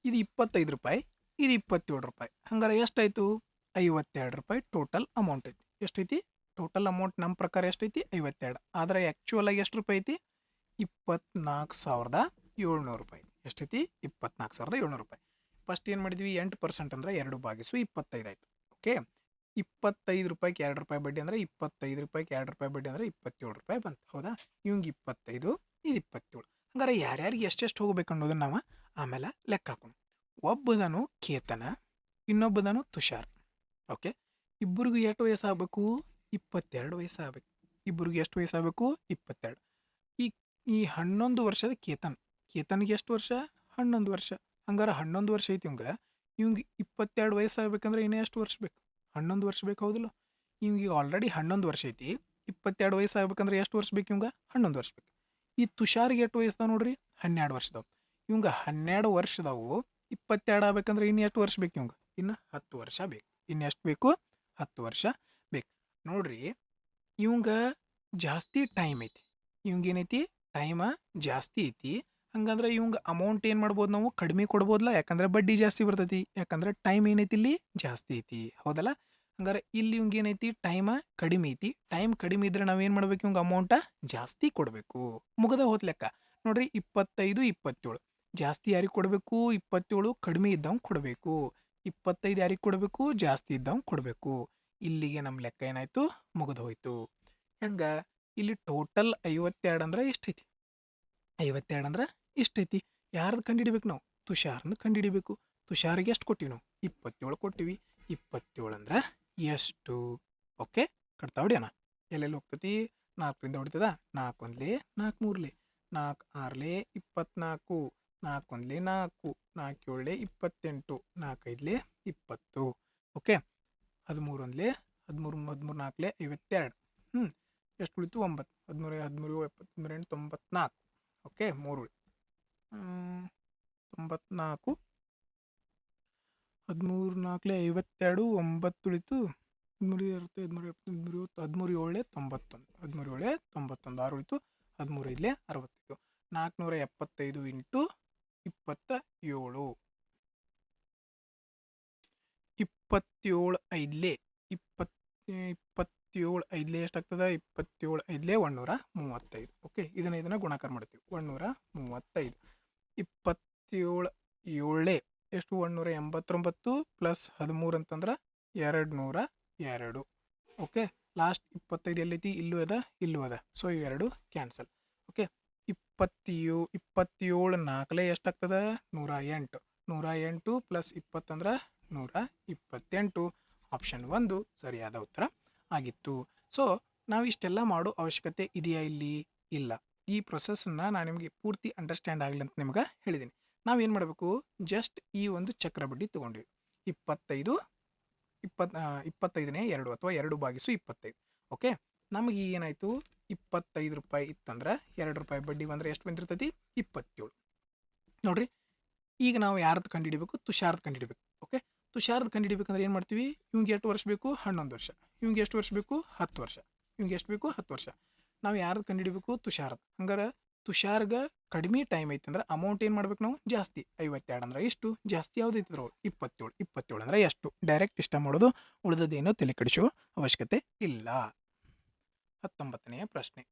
ಇದು 25 ರೂಪಾಯಿ, ಇದು 27 ರೂಪಾಯಿ. ಹಂಗಾರೆ ಎಷ್ಟಾಯಿತು? 52 ರೂಪಾಯಿ ಟೋಟಲ್ ಅಮೌಂಟ್ ಐತಿ. ಎಷ್ಟೈತಿ? ಟೋಟಲ್ ಅಮೌಂಟ್ ನಮ್ಮ ಪ್ರಕಾರ ಎಷ್ಟೈತಿ? 52. ಆದರೆ ಆ್ಯಕ್ಚುಯಲ್ ಆಗಿ ಎಷ್ಟು ರೂಪಾಯಿ ಐತಿ? 24,700 ರೂಪಾಯಿ. ಎಷ್ಟೈತಿ? 24,700 ರೂಪಾಯಿ. ಫಸ್ಟ್ ಏನು ಮಾಡಿದ್ವಿ? 8% ಅಂದರೆ 2/25 ಆಯಿತು. ಓಕೆ, 25 ರೂಪಾಯಿಗೆ 2 ರೂಪಾಯಿ ಬಡ್ಡಿ ಅಂದರೆ 25 ರೂಪಾಯಿಗೆ 2 ರೂಪಾಯಿ ಬಡ್ಡಿ ಅಂದರೆ 27 ರೂಪಾಯಿ ಬಂತು. ಹೌದಾ? ಇವಂಗೆ 25, ಇದು 27. ಹಂಗಾರೆ ಯಾರ್ಯಾರಿಗೆ ಎಷ್ಟೆಷ್ಟು ಹೋಗ್ಬೇಕು ಅನ್ನೋದನ್ನು ನಾವು ಆಮೇಲೆ ಲೆಕ್ಕ ಹಾಕೋಣ. ಒಬ್ಬದನು ಕೇತನ, ಇನ್ನೊಬ್ಬದನು ತುಷಾರ್. ಓಕೆ, ಇಬ್ಬರಿಗೂ ಎಷ್ಟು ವಯಸ್ಸಾಗಬೇಕು? 22 ವಯಸ್ಸಾಗಬೇಕು. ಇಬ್ಬರಿಗೂ ಎಷ್ಟು ವಯಸ್ಸಾಗಬೇಕು? 22. ಈ 11 ವರ್ಷದ ಕೇತನ್ಗೆ ಎಷ್ಟು ವರ್ಷ? 11 ವರ್ಷ. ಹಂಗಾರೆ 11 ವರ್ಷ ಐತಿ ಇವಂಗೆ 22 ವಯಸ್ಸಾಗಬೇಕಂದ್ರೆ ಇನ್ನೂ ಎಷ್ಟು ವರ್ಷ ಬೇಕು? 11 ವರ್ಷ ಬೇಕು, ಹೌದಿಲ್ಲ? ಇವಂಗೆ ಆಲ್ರೆಡಿ 11 ವರ್ಷ ಐತಿ. 22 ವಯಸ್ಸಾಗಬೇಕಂದ್ರೆ ಎಷ್ಟು ವರ್ಷ ಬೇಕು ಇವಂಗೆ? 11 ವರ್ಷ ಬೇಕು. ಈ ತುಷಾರಿಗೆ ಎಷ್ಟು ವಯಸ್ಸದಾವ ನೋಡ್ರಿ? 12 ವರ್ಷದವು. ಇವಂಗೆ 12 ವರ್ಷದವು 22 ಆಗ್ಬೇಕಂದ್ರೆ ಇನ್ನು ಎಷ್ಟು ವರ್ಷ ಬೇಕು ಇವಂಗೆ? ಇನ್ನು 10 ವರ್ಷ ಬೇಕು. ಇನ್ನು ಎಷ್ಟು ಬೇಕು? 10 ವರ್ಷ ಬೇಕು. ನೋಡ್ರಿ, ಇವಂಗೆ ಜಾಸ್ತಿ ಟೈಮ್ ಐತಿ. ಇವಂಗೇನೈತಿ? ಟೈಮ ಜಾಸ್ತಿ ಐತಿ. ಹಂಗಂದ್ರೆ ಇವಂಗೆ ಅಮೌಂಟ್ ಏನು ಮಾಡ್ಬೋದು? ನಾವು ಕಡಿಮೆ ಕೊಡ್ಬೋದಲ್ಲ, ಯಾಕಂದ್ರೆ ಬಡ್ಡಿ ಜಾಸ್ತಿ ಬರ್ತೈತಿ. ಯಾಕಂದ್ರೆ ಟೈಮ್ ಏನೈತಿ? ಇಲ್ಲಿ ಜಾಸ್ತಿ ಐತಿ. ಹೌದಲ್ಲ? ಹಂಗಾರೆ ಇಲ್ಲಿ ಇವಂಗೆ ಏನೈತಿ? ಟೈಮ ಕಡಿಮೆ ಐತಿ. ಟೈಮ್ ಕಡಿಮೆ ಇದ್ರೆ ನಾವೇನು ಮಾಡ್ಬೇಕು? ಇವಂಗೆ ಅಮೌಂಟ ಜಾಸ್ತಿ ಕೊಡಬೇಕು. ಮುಗದ ಹೋದ ಲೆಕ್ಕ ನೋಡ್ರಿ. 25, 27 ಜಾಸ್ತಿ ಯಾರಿಗೆ ಕೊಡಬೇಕು? 27 ಕಡಿಮೆ ಇದ್ದವಂಗೆ ಕೊಡಬೇಕು. 25 ಯಾರಿಗೆ ಕೊಡಬೇಕು? ಜಾಸ್ತಿ ಇದ್ದವಂಗೆ ಕೊಡಬೇಕು. ಇಲ್ಲಿಗೆ ನಮ್ಮ ಲೆಕ್ಕ ಏನಾಯಿತು? ಮುಗಿದು ಹೋಯ್ತು. ಹೆಂಗೆ? ಇಲ್ಲಿ ಟೋಟಲ್ 52 ಅಂದ್ರೆ ಎಷ್ಟೈತಿ? 52 ಅಂದ್ರೆ ಎಷ್ಟೈತಿ? ಯಾರ್ದು ಕಂಡುಹಿಡಿಬೇಕು ನಾವು? ತುಷಾರ್ದು ಕಂಡುಹಿಡಿಬೇಕು. ತುಷಾರಿಗೆ ಎಷ್ಟು ಕೊಟ್ಟಿವಿ ನಾವು? 27 ಕೊಟ್ಟಿವಿ. 27 ಅಂದ್ರೆ ಎಷ್ಟು? ಓಕೆ, ಕಟ್ತಾ ಹೊಡಿಯೋಣ. ಎಲ್ಲೆಲ್ಲಿ ಹೋಗ್ತೈತಿ? 4ರಿಂದ ಹೊಡಿತದ. 4 1 4 3 4 6 24, 4 1 4, 4 7 28, 4 5 20. ಓಕೆ, 13 1 13 13 4 52. ಎಷ್ಟು ಉಳಿತು? 9. 13 13 7 94. ಓಕೆ, 3 94. 13 4 52, 9 ಉಳಿತು. 13 13 13 7 91. 13 7 91, 6 ಉಳಿತು. 13 5 65. 475 ಇಂಟು 27. 27 5 27 5 ಎಷ್ಟಾಗ್ತದೆ? 27 5 135. ಓಕೆ, ಇದನ್ನು ಗುಣಾಕಾರ ಮಾಡ್ತೀವಿ. 135. 27 7 ಎಷ್ಟು? 189 ಪ್ಲಸ್ 13 ಅಂತಂದ್ರೆ 202. Okay, last 25 ಎಲ್ಲೈತಿ? ಇಲ್ಲೂ ಅದ, ಇಲ್ಲೂ ಅದ. ಸೊ ಇವೆರಡು ಕ್ಯಾನ್ಸಲ್. ಓಕೆ, 27 4 ಎಷ್ಟಾಗ್ತದೆ? 108. 108 ಪ್ಲಸ್ 20 ಅಂದ್ರೆ 128. ಆಪ್ಷನ್ 1 ಸರಿಯಾದ ಉತ್ತರ ಆಗಿತ್ತು. ಸೊ ನಾವು ಇಷ್ಟೆಲ್ಲ ಮಾಡೋ ಅವಶ್ಯಕತೆ ಇದೆಯಾ ಇಲ್ಲಿ? ಇಲ್ಲ. ಈ ಪ್ರೊಸೆಸ್ಸನ್ನು ನಾನು ನಿಮಗೆ ಪೂರ್ತಿ ಅಂಡರ್ಸ್ಟ್ಯಾಂಡ್ ಆಗಲಿ ಅಂತ ನಿಮ್ಗೆ ಹೇಳಿದ್ದೀನಿ. ನಾವೇನು ಮಾಡಬೇಕು? ಜಸ್ಟ್ ಈ ಒಂದು ಚಕ್ರ ಬಡ್ಡಿ ತೊಗೊಂಡ್ವಿ. 25 25ನೇ 2 ಅಥವಾ 2/25. ಓಕೆ, ನಮಗೆ ಏನಾಯಿತು? 25 ರೂಪಾಯಿ ಇತ್ತಂದ್ರೆ 2 ರೂಪಾಯಿ ಬಡ್ಡಿ ಬಂದರೆ ಎಷ್ಟು ಬಂದಿರ್ತೈತಿ? 27. ನೋಡ್ರಿ, ಈಗ ನಾವು ಯಾರ್ದು ಕಂಡುಹಿಡಿಬೇಕು? ತುಷಾರ್ದು ಕಂಡುಹಿಡಿಬೇಕು. ಓಕೆ, ತುಷಾರ್ದು ಕಂಡುಹಿಡಿಬೇಕಂದ್ರೆ ಏನು ಮಾಡ್ತೀವಿ? ಇವ್ಗೆ ಎಷ್ಟು ವರ್ಷ ಬೇಕು? 11 ವರ್ಷ. ಇವ್ಗೆ ಎಷ್ಟು ವರ್ಷ ಬೇಕು? 10 ವರ್ಷ. ಇವ್ಗೆ ಎಷ್ಟು ಬೇಕು? 10 ವರ್ಷ. ನಾವು ಯಾರ್ದು ಕಂಡುಹಿಡಿಬೇಕು? ತುಷಾರ್ದು. ಹಂಗಾರೆ ತುಷಾರ್ಗೆ ಕಡಿಮೆ ಟೈಮ್ ಐತೆ ಅಂದ್ರೆ ಅಮೌಂಟ್ ಏನು ಮಾಡ್ಬೇಕು ನಾವು? ಜಾಸ್ತಿ. 52 ಅಂದ್ರೆ ಎಷ್ಟು? ಜಾಸ್ತಿ ಯಾವ್ದು ಐತಿದ್ರು? 27. 27 ಅಂದ್ರೆ ಎಷ್ಟು? ಡೈರೆಕ್ಟ್ ಇಷ್ಟ ಮಾಡೋದು. ಉಳಿದದೇನೋ ತಲೆ ಕೆಡಿಸೋ ಅವಶ್ಯಕತೆ ಇಲ್ಲ. 19ನೆಯ ಪ್ರಶ್ನೆ.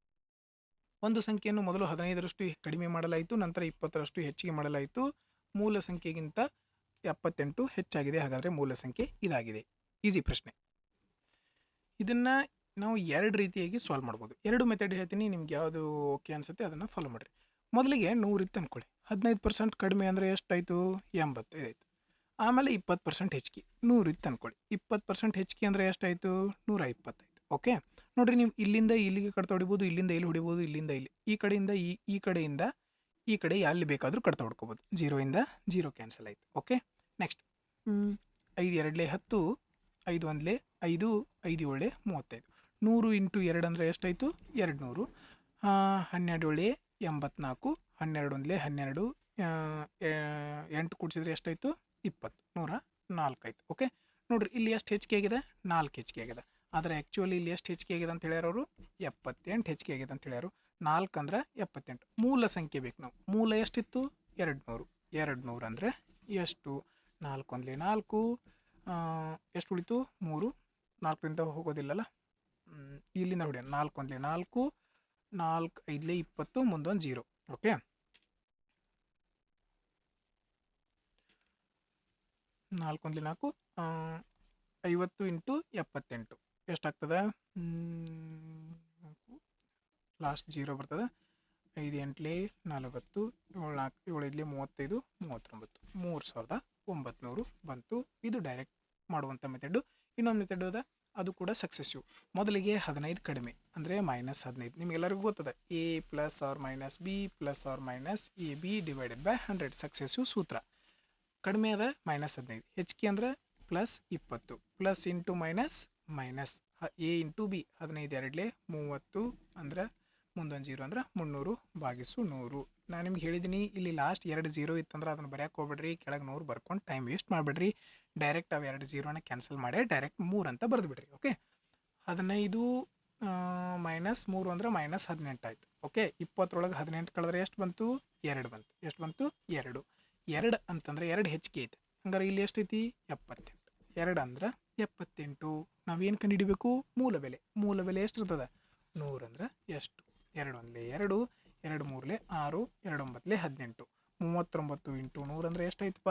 ಒಂದು ಸಂಖ್ಯೆಯನ್ನು ಮೊದಲು 15ರಷ್ಟು ಕಡಿಮೆ ಮಾಡಲಾಯಿತು, ನಂತರ 20ರಷ್ಟು ಹೆಚ್ಚಿಗೆ ಮಾಡಲಾಯಿತು. ಮೂಲ ಸಂಖ್ಯೆಗಿಂತ 78 ಹೆಚ್ಚಾಗಿದೆ. ಹಾಗಾದರೆ ಮೂಲ ಸಂಖ್ಯೆ ಇದಾಗಿದೆ. ಈಸಿ ಪ್ರಶ್ನೆ. ಇದನ್ನು ನಾವು 2 ರೀತಿಯಾಗಿ ಸಾಲ್ವ್ ಮಾಡ್ಬೋದು. 2 ಮೆಥಡ್ ಹೇಳ್ತೀನಿ, ನಿಮ್ಗೆ ಯಾವುದು ಓಕೆ ಅನಿಸುತ್ತೆ ಅದನ್ನು ಫಾಲೋ ಮಾಡಿರಿ. ಮೊದಲಿಗೆ 100 ಇತ್ತು ಅಂದ್ಕೊಳ್ಳಿ. 15% ಕಡಿಮೆ ಅಂದರೆ ಎಷ್ಟಾಯಿತು? 85 ಆಯಿತು. ಆಮೇಲೆ 20% ಹೆಚ್ಚಿಗೆ 100 ಇತ್ತು ಅಂದ್ಕೊಳ್ಳಿ. 20% ಹೆಚ್ಚಿಗೆ ಅಂದರೆ ಎಷ್ಟಾಯಿತು? 120 ಆಯಿತು. ಓಕೆ, ನೋಡಿರಿ, ನೀವು ಇಲ್ಲಿಂದ ಇಲ್ಲಿಗೆ ಕಡ್ತಾ ಹೊಡಿಬೋದು, ಇಲ್ಲಿಂದ ಇಲ್ಲಿ ಹೊಡಿಬೋದು, ಇಲ್ಲಿಂದ ಇಲ್ಲಿ, ಈ ಕಡೆಯಿಂದ ಈ ಕಡೆಯಿಂದ ಈ ಕಡೆ ಎಲ್ಲಿ ಬೇಕಾದರೂ ಕಡ್ತಾ ಹೊಡ್ಕೋಬೋದು. 0ಇಂದ 0 ಕ್ಯಾನ್ಸಲ್ ಆಯಿತು. Okay, next 5 2 10, 5 1 5, 5 7 35. 100 ಇಂಟು 2 ಅಂದರೆ ಎಷ್ಟಾಯಿತು? 200. 12 ಒಳ್ಳೆ 84, 12 ಒಂದಲೇ 12, 8 ಕೂಡಿಸಿದ್ರೆ ಎಷ್ಟಾಯಿತು 20, 104 ಆಯಿತು. ಓಕೆ ನೋಡಿರಿ ಇಲ್ಲಿ ಎಷ್ಟು ಹೆಚ್ಚಿಗೆ ಆಗಿದೆ 4 ಹೆಚ್ಚಿಗೆ ಆಗಿದೆ. ಆದರೆ ಆ್ಯಕ್ಚುಲಿ ಇಲ್ಲಿ ಎಷ್ಟು ಹೆಚ್ಚಿಗೆ ಆಗಿದೆ ಅಂತ ಹೇಳ್ಯಾರ ಅವರು 78 ಹೆಚ್ಚಿಗೆ ಆಗಿದೆ ಅಂತ ಹೇಳ್ಯಾರು. 4 ಅಂದ್ರೆ 78. ಮೂಲ ಸಂಖ್ಯೆ ಬೇಕು ನಾವು. ಮೂಲ ಎಷ್ಟಿತ್ತು 200. 200 ಅಂದರೆ ಎಷ್ಟು 4 ಒಂದಲೇ 4, ಎಷ್ಟು ಉಳಿತು 3, 4ರಿಂದ ಹೋಗೋದಿಲ್ಲಲ್ಲ, ಇಲ್ಲಿಂದ ಹೊಡೆಯೋಣ 4 ಒಂದಲೇ 4, 4 5ಲೇ 20, ಮುಂದೊಂದು 0. ಓಕೆ 4 ಒಂದಲೇ 4, 50 ಇಂಟು 78 ಎಷ್ಟಾಗ್ತದೆ, ಲಾಸ್ಟ್ 0 ಬರ್ತದೆ. 5 8ಲೇ 40, 7 4 7 5ಲೇ 35, 39, 3900 ಬಂತು. ಇದು ಡೈರೆಕ್ಟ್ ಮಾಡುವಂಥ ಮೆಥಡು. ಇನ್ನೊಂದು ಮೆಥಡ್ ಅದ, ಅದು ಕೂಡ ಸಕ್ಸಸ್ಸಿವ್. ಮೊದಲಿಗೆ 15 ಕಡಿಮೆ ಅಂದರೆ -15. ನಿಮಗೆಲ್ಲರಿಗೂ ಗೊತ್ತದ a plus r minus b plus r minus a b divided by 100 successive ಸೂತ್ರ. ಕಡಿಮೆ ಅದ -15, ಹೆಚ್ಚಿಗೆ ಅಂದ್ರೆ +20, plus into minus minus a into b. 15 2ಲೇ 30 ಅಂದ್ರೆ ಮುಂದೊಂದು 0 ಅಂದ್ರೆ 300 ಭಾಗಿಸು 100. ನಾನು ನಿಮ್ಗೆ ಹೇಳಿದ್ದೀನಿ ಇಲ್ಲಿ ಲಾಸ್ಟ್ 2 0 ಇತ್ತಂದ್ರೆ ಅದನ್ನು ಬರೆಯೋಕೆ ಹೋಗ್ಬೇಡ್ರಿ, ಕೆಳಗೆ 100 ಬರ್ಕೊಂಡು ಟೈಮ್ ವೇಸ್ಟ್ ಮಾಡಿಬಿಡ್ರಿ. ಡೈರೆಕ್ಟ್ ಅವು 2 0ನ ಕ್ಯಾನ್ಸಲ್ ಮಾಡಿ ಡೈರೆಕ್ಟ್ 3 ಅಂತ ಬರೆದುಬಿಡ್ರಿ. ಓಕೆ 15 ಮೈನಸ್ 3 ಅಂದ್ರೆ -18 ಆಯಿತು. ಓಕೆ 20 18 ಕಳೆದ್ರೆ ಎಷ್ಟು ಬಂತು 2 ಬಂತು. ಎಷ್ಟು ಬಂತು 2. 2 ಅಂತಂದ್ರೆ 2 ಹೆಚ್ಚಿಗೆ ಐತೆ, ಹಂಗಾರೆ ಇಲ್ಲಿ ಎಷ್ಟೈತಿ 78. 2 ಅಂದ್ರೆ 78. ನಾವೇನು ಕಂಡು ಹಿಡಿಬೇಕು ಮೂಲ ಬೆಲೆ. ಮೂಲ ಬೆಲೆ ಎಷ್ಟಿರ್ತದೆ 100 ಅಂದ್ರೆ ಎಷ್ಟು 2 ಒಂದಲೇ 2, 2 3ಲೇ 6, 2 9ಲೇ 18, 39 ಇಂಟು 100 ಅಂದರೆ ಎಷ್ಟಾಯ್ತಪ್ಪ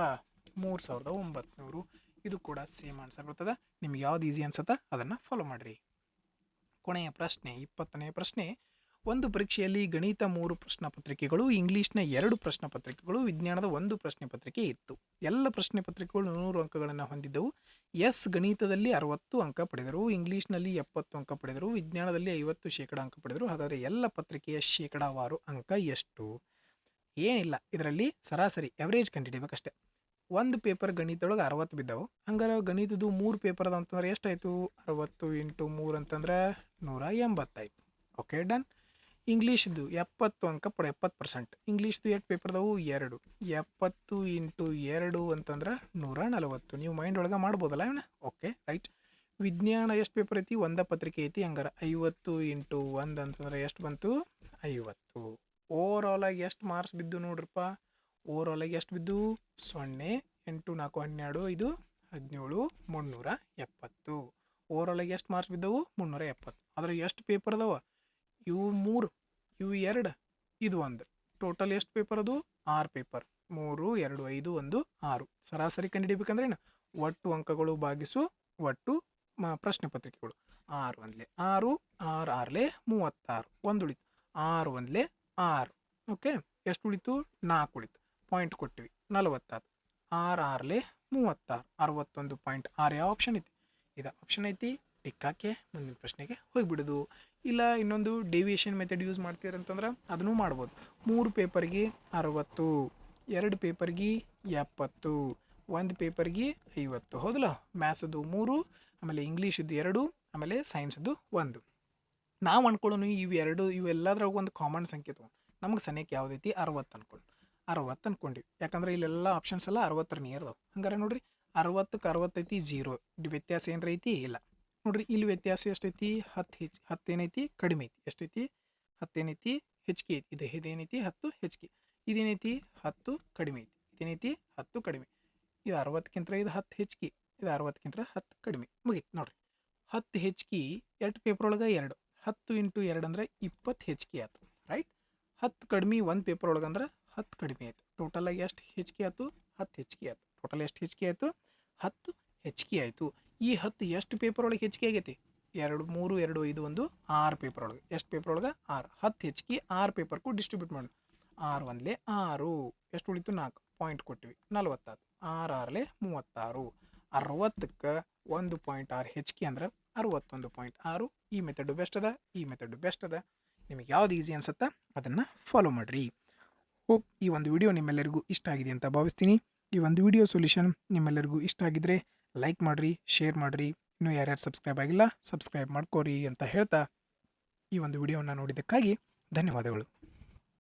3900. ಇದು ಕೂಡ ಸೇಮ್ ಆನ್ಸರ್ ಬರ್ತದೆ. ನಿಮ್ಗೆ ಯಾವ್ದು ಈಸಿ ಅನ್ಸುತ್ತಾ ಅದನ್ನು ಫಾಲೋ ಮಾಡಿರಿ. ಕೊನೆಯ ಪ್ರಶ್ನೆ 20ನೇ ಪ್ರಶ್ನೆ. ಒಂದು ಪರೀಕ್ಷೆಯಲ್ಲಿ ಗಣಿತ 3 ಪ್ರಶ್ನೆ ಪತ್ರಿಕೆಗಳು, ಇಂಗ್ಲೀಷ್ನ 2 ಪ್ರಶ್ನೆ ಪತ್ರಿಕೆಗಳು, ವಿಜ್ಞಾನದ 1 ಪ್ರಶ್ನೆ ಪತ್ರಿಕೆ ಇತ್ತು. ಎಲ್ಲ ಪ್ರಶ್ನೆ ಪತ್ರಿಕೆಗಳು 100 ಅಂಕಗಳನ್ನು ಹೊಂದಿದ್ದವು. ಎಸ್ ಗಣಿತದಲ್ಲಿ 60 ಅಂಕ ಪಡೆದರು, ಇಂಗ್ಲೀಷ್ನಲ್ಲಿ 70 ಅಂಕ ಪಡೆದರು, ವಿಜ್ಞಾನದಲ್ಲಿ 50% ಅಂಕ ಪಡೆದರು. ಹಾಗಾದರೆ ಎಲ್ಲ ಪತ್ರಿಕೆಯ ಶೇಕಡಾವಾರು ಅಂಕ ಎಷ್ಟು? ಏನಿಲ್ಲ, ಇದರಲ್ಲಿ ಸರಾಸರಿ ಎವರೇಜ್ ಕಂಡುಹಿಡಿಬೇಕಷ್ಟೆ. ಒಂದು ಪೇಪರ್ ಗಣಿತದೊಳಗೆ 60 ಬಿದ್ದವು, ಹಂಗಾರೆ ಗಣಿತದ್ದು 3 ಪೇಪರ್ ಅದ ಅಂತಂದ್ರೆ ಎಷ್ಟಾಯಿತು 60 ಇಂಟು 3 ಅಂತಂದ್ರೆ 180 ಆಯಿತು. Okay done. ಇಂಗ್ಲೀಷ್ದು 70 ಅಂಕ 70%. ಇಂಗ್ಲೀಷ್ದು ಎಷ್ಟು ಪೇಪರ್ ಅದಾವು 2, 70 ಇಂಟು 2 ಅಂತಂದ್ರೆ 140. ನೀವು ಮೈಂಡ್ ಒಳಗೆ ಮಾಡ್ಬೋದಲ್ಲ ಇವನ್ನ. Okay right. ವಿಜ್ಞಾನ ಎಷ್ಟು ಪೇಪರ್ ಐತಿ 1 ಪತ್ರಿಕೆ ಐತಿ, ಹಂಗಾರೆ 50 ಇಂಟು 1 ಅಂತಂದ್ರೆ ಎಷ್ಟು ಬಂತು 50. ಓವರ್ ಆಲ್ ಆಗಿ ಎಷ್ಟು ಮಾರ್ಕ್ಸ್ ಬಿದ್ದು ನೋಡ್ರಪ್ಪ, ಓವರ್ ಆಲ್ ಆಗಿ ಎಷ್ಟು ಬಿದ್ದು 0 8 4 12 5 17 370. ಓವರ್ ಆಲ್ ಆಗಿ ಎಷ್ಟು ಮಾರ್ಕ್ಸ್ ಬಿದ್ದವು 370. ಆದರೆ ಎಷ್ಟು ಪೇಪರ್ ಅದಾವ ಇವು 3, ಇವು 2, ಇದು 1. ಟೋಟಲ್ ಎಷ್ಟು ಪೇಪರ್ ಅದು 6 ಪೇಪರ್. 3 2 5 1 6. ಸರಾಸರಿ ಕಂಡುಹಿಡಿಬೇಕಂದ್ರೆ ಏನು ಒಟ್ಟು ಅಂಕಗಳು ಭಾಗಿಸು ಒಟ್ಟು ಪ್ರಶ್ನೆ ಪತ್ರಿಕೆಗಳು. 6 ಒಂದಲೇ 6, 6 6ಲೇ 36, 1 ಉಳಿತು. 6 ಒಂದಲೇ 6. ಓಕೆ ಎಷ್ಟು ಉಳಿತು 4 ಉಳಿತು. ಪಾಯಿಂಟ್ ಕೊಟ್ಟಿವಿ 46. 6 6ಲೇ 36, 61.6. ಯಾವ ಆಪ್ಷನ್ ಐತಿ ಇದು ಆಪ್ಷನ್ ಐತಿ. ಟಿಕ್ ಹಾಕಿ ಮುಂದಿನ ಪ್ರಶ್ನೆಗೆ ಹೋಗಿಬಿಡೋದು. ಇಲ್ಲ ಇನ್ನೊಂದು ಡೆವಿಯೇಷನ್ ಮೆಥಡ್ ಯೂಸ್ ಮಾಡ್ತೀರಂತಂದ್ರೆ ಅದನ್ನು ಮಾಡ್ಬೋದು. 3 ಪೇಪರ್ಗೆ 60, 2 ಪೇಪರ್ಗೆ 70, 1 ಪೇಪರ್ಗೆ 50. ಹೌದಲ್ಲ. ಮ್ಯಾಥ್ಸದು 3, ಆಮೇಲೆ ಇಂಗ್ಲೀಷದ್ದು 2, ಆಮೇಲೆ ಸೈನ್ಸ್ದು 1. ನಾವು ಅನ್ಕೊಳ್ಳೋನು ಇವೆಲ್ಲದ್ರಾಗ ಒಂದು ಕಾಮನ್ ಸಂಖ್ಯೆ ತೊಗೊಂಡು ನಮಗೆ ಸನಿಯಕ್ಕೆ ಯಾವುದೈತಿ 60 ಅನ್ಕೊಂಡು 60 ಅನ್ಕೊಂಡಿವಿ. ಯಾಕಂದ್ರೆ ಇಲ್ಲೆಲ್ಲ ಆಪ್ಷನ್ಸ್ ಎಲ್ಲ 60ರ ನಿಯರ್ ಅದಾವೆ. ಹಂಗಾರೆ ನೋಡ್ರಿ 60ಕ್ಕೆ 60 ಐತಿ 0. ವ್ಯತ್ಯಾಸ ಏನ್ರ ಐತಿ ಇಲ್ಲ. ನೋಡ್ರಿ ಇಲ್ಲಿ ವ್ಯತ್ಯಾಸ ಎಷ್ಟೈತಿ 10 ಏನೈತಿ ಕಡಿಮೆ ಐತಿ. ಎಷ್ಟೈತಿ 10 ಏನೈತಿ ಹೆಚ್ಚಿಗೆ ಐತಿ. ಇದೇನೈತಿ 10 ಹೆಚ್ಚಿಗೆ. ಇದೇನೈತಿ 10 ಕಡಿಮೆ ಐತಿ. ಇದೇನೈತಿ 10 ಕಡಿಮೆ. ಇದು 60ಕ್ಕಿಂತ ಇದು 10 ಹೆಚ್ಚಿಗೆ, ಇದು 60ಕ್ಕಿಂತ 10 ಕಡಿಮೆ. ಮುಗೀತು ನೋಡ್ರಿ. 10 ಹೆಚ್ಚಿಗೆ 2 ಪೇಪರ್ ಒಳಗೆ 2. 10 ಇಂಟು 2 ಅಂದ್ರೆ 20 ಹೆಚ್ಚಿಗೆ ಆಯ್ತು. ರೈಟ್. 10 ಕಡಿಮೆ 1 ಪೇಪರ್ ಒಳಗೆ ಅಂದ್ರೆ 10 ಕಡಿಮೆ ಆಯಿತು. ಟೋಟಲಾಗಿ ಎಷ್ಟು ಹೆಚ್ಚಿಗೆ ಆಯಿತು 10 ಹೆಚ್ಚಿಗೆ ಆಯಿತು. ಟೋಟಲ್ ಎಷ್ಟು ಹೆಚ್ಚಿಗೆ ಆಯಿತು 10 ಹೆಚ್ಚಿಗೆ ಆಯಿತು. ಈ 10 ಎಷ್ಟು ಪೇಪರ್ ಒಳಗೆ ಹೆಚ್ಚಿಗೆ ಆಗೈತಿ 2 3 2 5 1 6 ಪೇಪರ್ ಒಳಗೆ. ಎಷ್ಟು ಪೇಪರ್ ಒಳಗೆ 6. 10 ಹೆಚ್ಚಿಗೆ 6 ಪೇಪರ್ಗೂ ಡಿಸ್ಟ್ರಿಬ್ಯೂಟ್ ಮಾಡೋಣ. 6 ಒಂದಲೇ 6. ಎಷ್ಟು ಉಳಿತು 4. ಪಾಯಿಂಟ್ ಕೊಟ್ಟಿವಿ 40. 6 6ಲೇ 36. 60ಕ್ಕೆ 1.6 ಹೆಚ್ಚಿಗೆ ಅಂದ್ರೆ 61.6. ಈ ಮೆಥಡು ಬೆಸ್ಟ್ ಅದ, ಈ ಮೆಥಡು ಬೆಸ್ಟ್ ಅದ. ನಿಮಗೆ ಯಾವ್ದು ಈಸಿ ಅನ್ಸುತ್ತಾ ಅದನ್ನು ಫಾಲೋ ಮಾಡಿರಿ. ಹೋಪ್ ಈ ಒಂದು ವಿಡಿಯೋ ನಿಮ್ಮೆಲ್ಲರಿಗೂ ಇಷ್ಟ ಆಗಿದೆ ಅಂತ ಭಾವಿಸ್ತೀನಿ. ಈ ಒಂದು ವಿಡಿಯೋ ಸೊಲ್ಯೂಷನ್ ನಿಮ್ಮೆಲ್ಲರಿಗೂ ಇಷ್ಟ ಆಗಿದ್ರೆ ಲೈಕ್ ಮಾಡಿರಿ, ಶೇರ್ ಮಾಡಿರಿ. ಇನ್ನೂ ಯಾರ್ಯಾರು ಸಬ್ಸ್ಕ್ರೈಬ್ ಆಗಿಲ್ಲ ಸಬ್ಸ್ಕ್ರೈಬ್ ಮಾಡ್ಕೋರಿ ಅಂತ ಹೇಳ್ತಾ ಈ ಒಂದು ವಿಡಿಯೋನ ನೋಡಿದ್ದಕ್ಕಾಗಿ ಧನ್ಯವಾದಗಳು.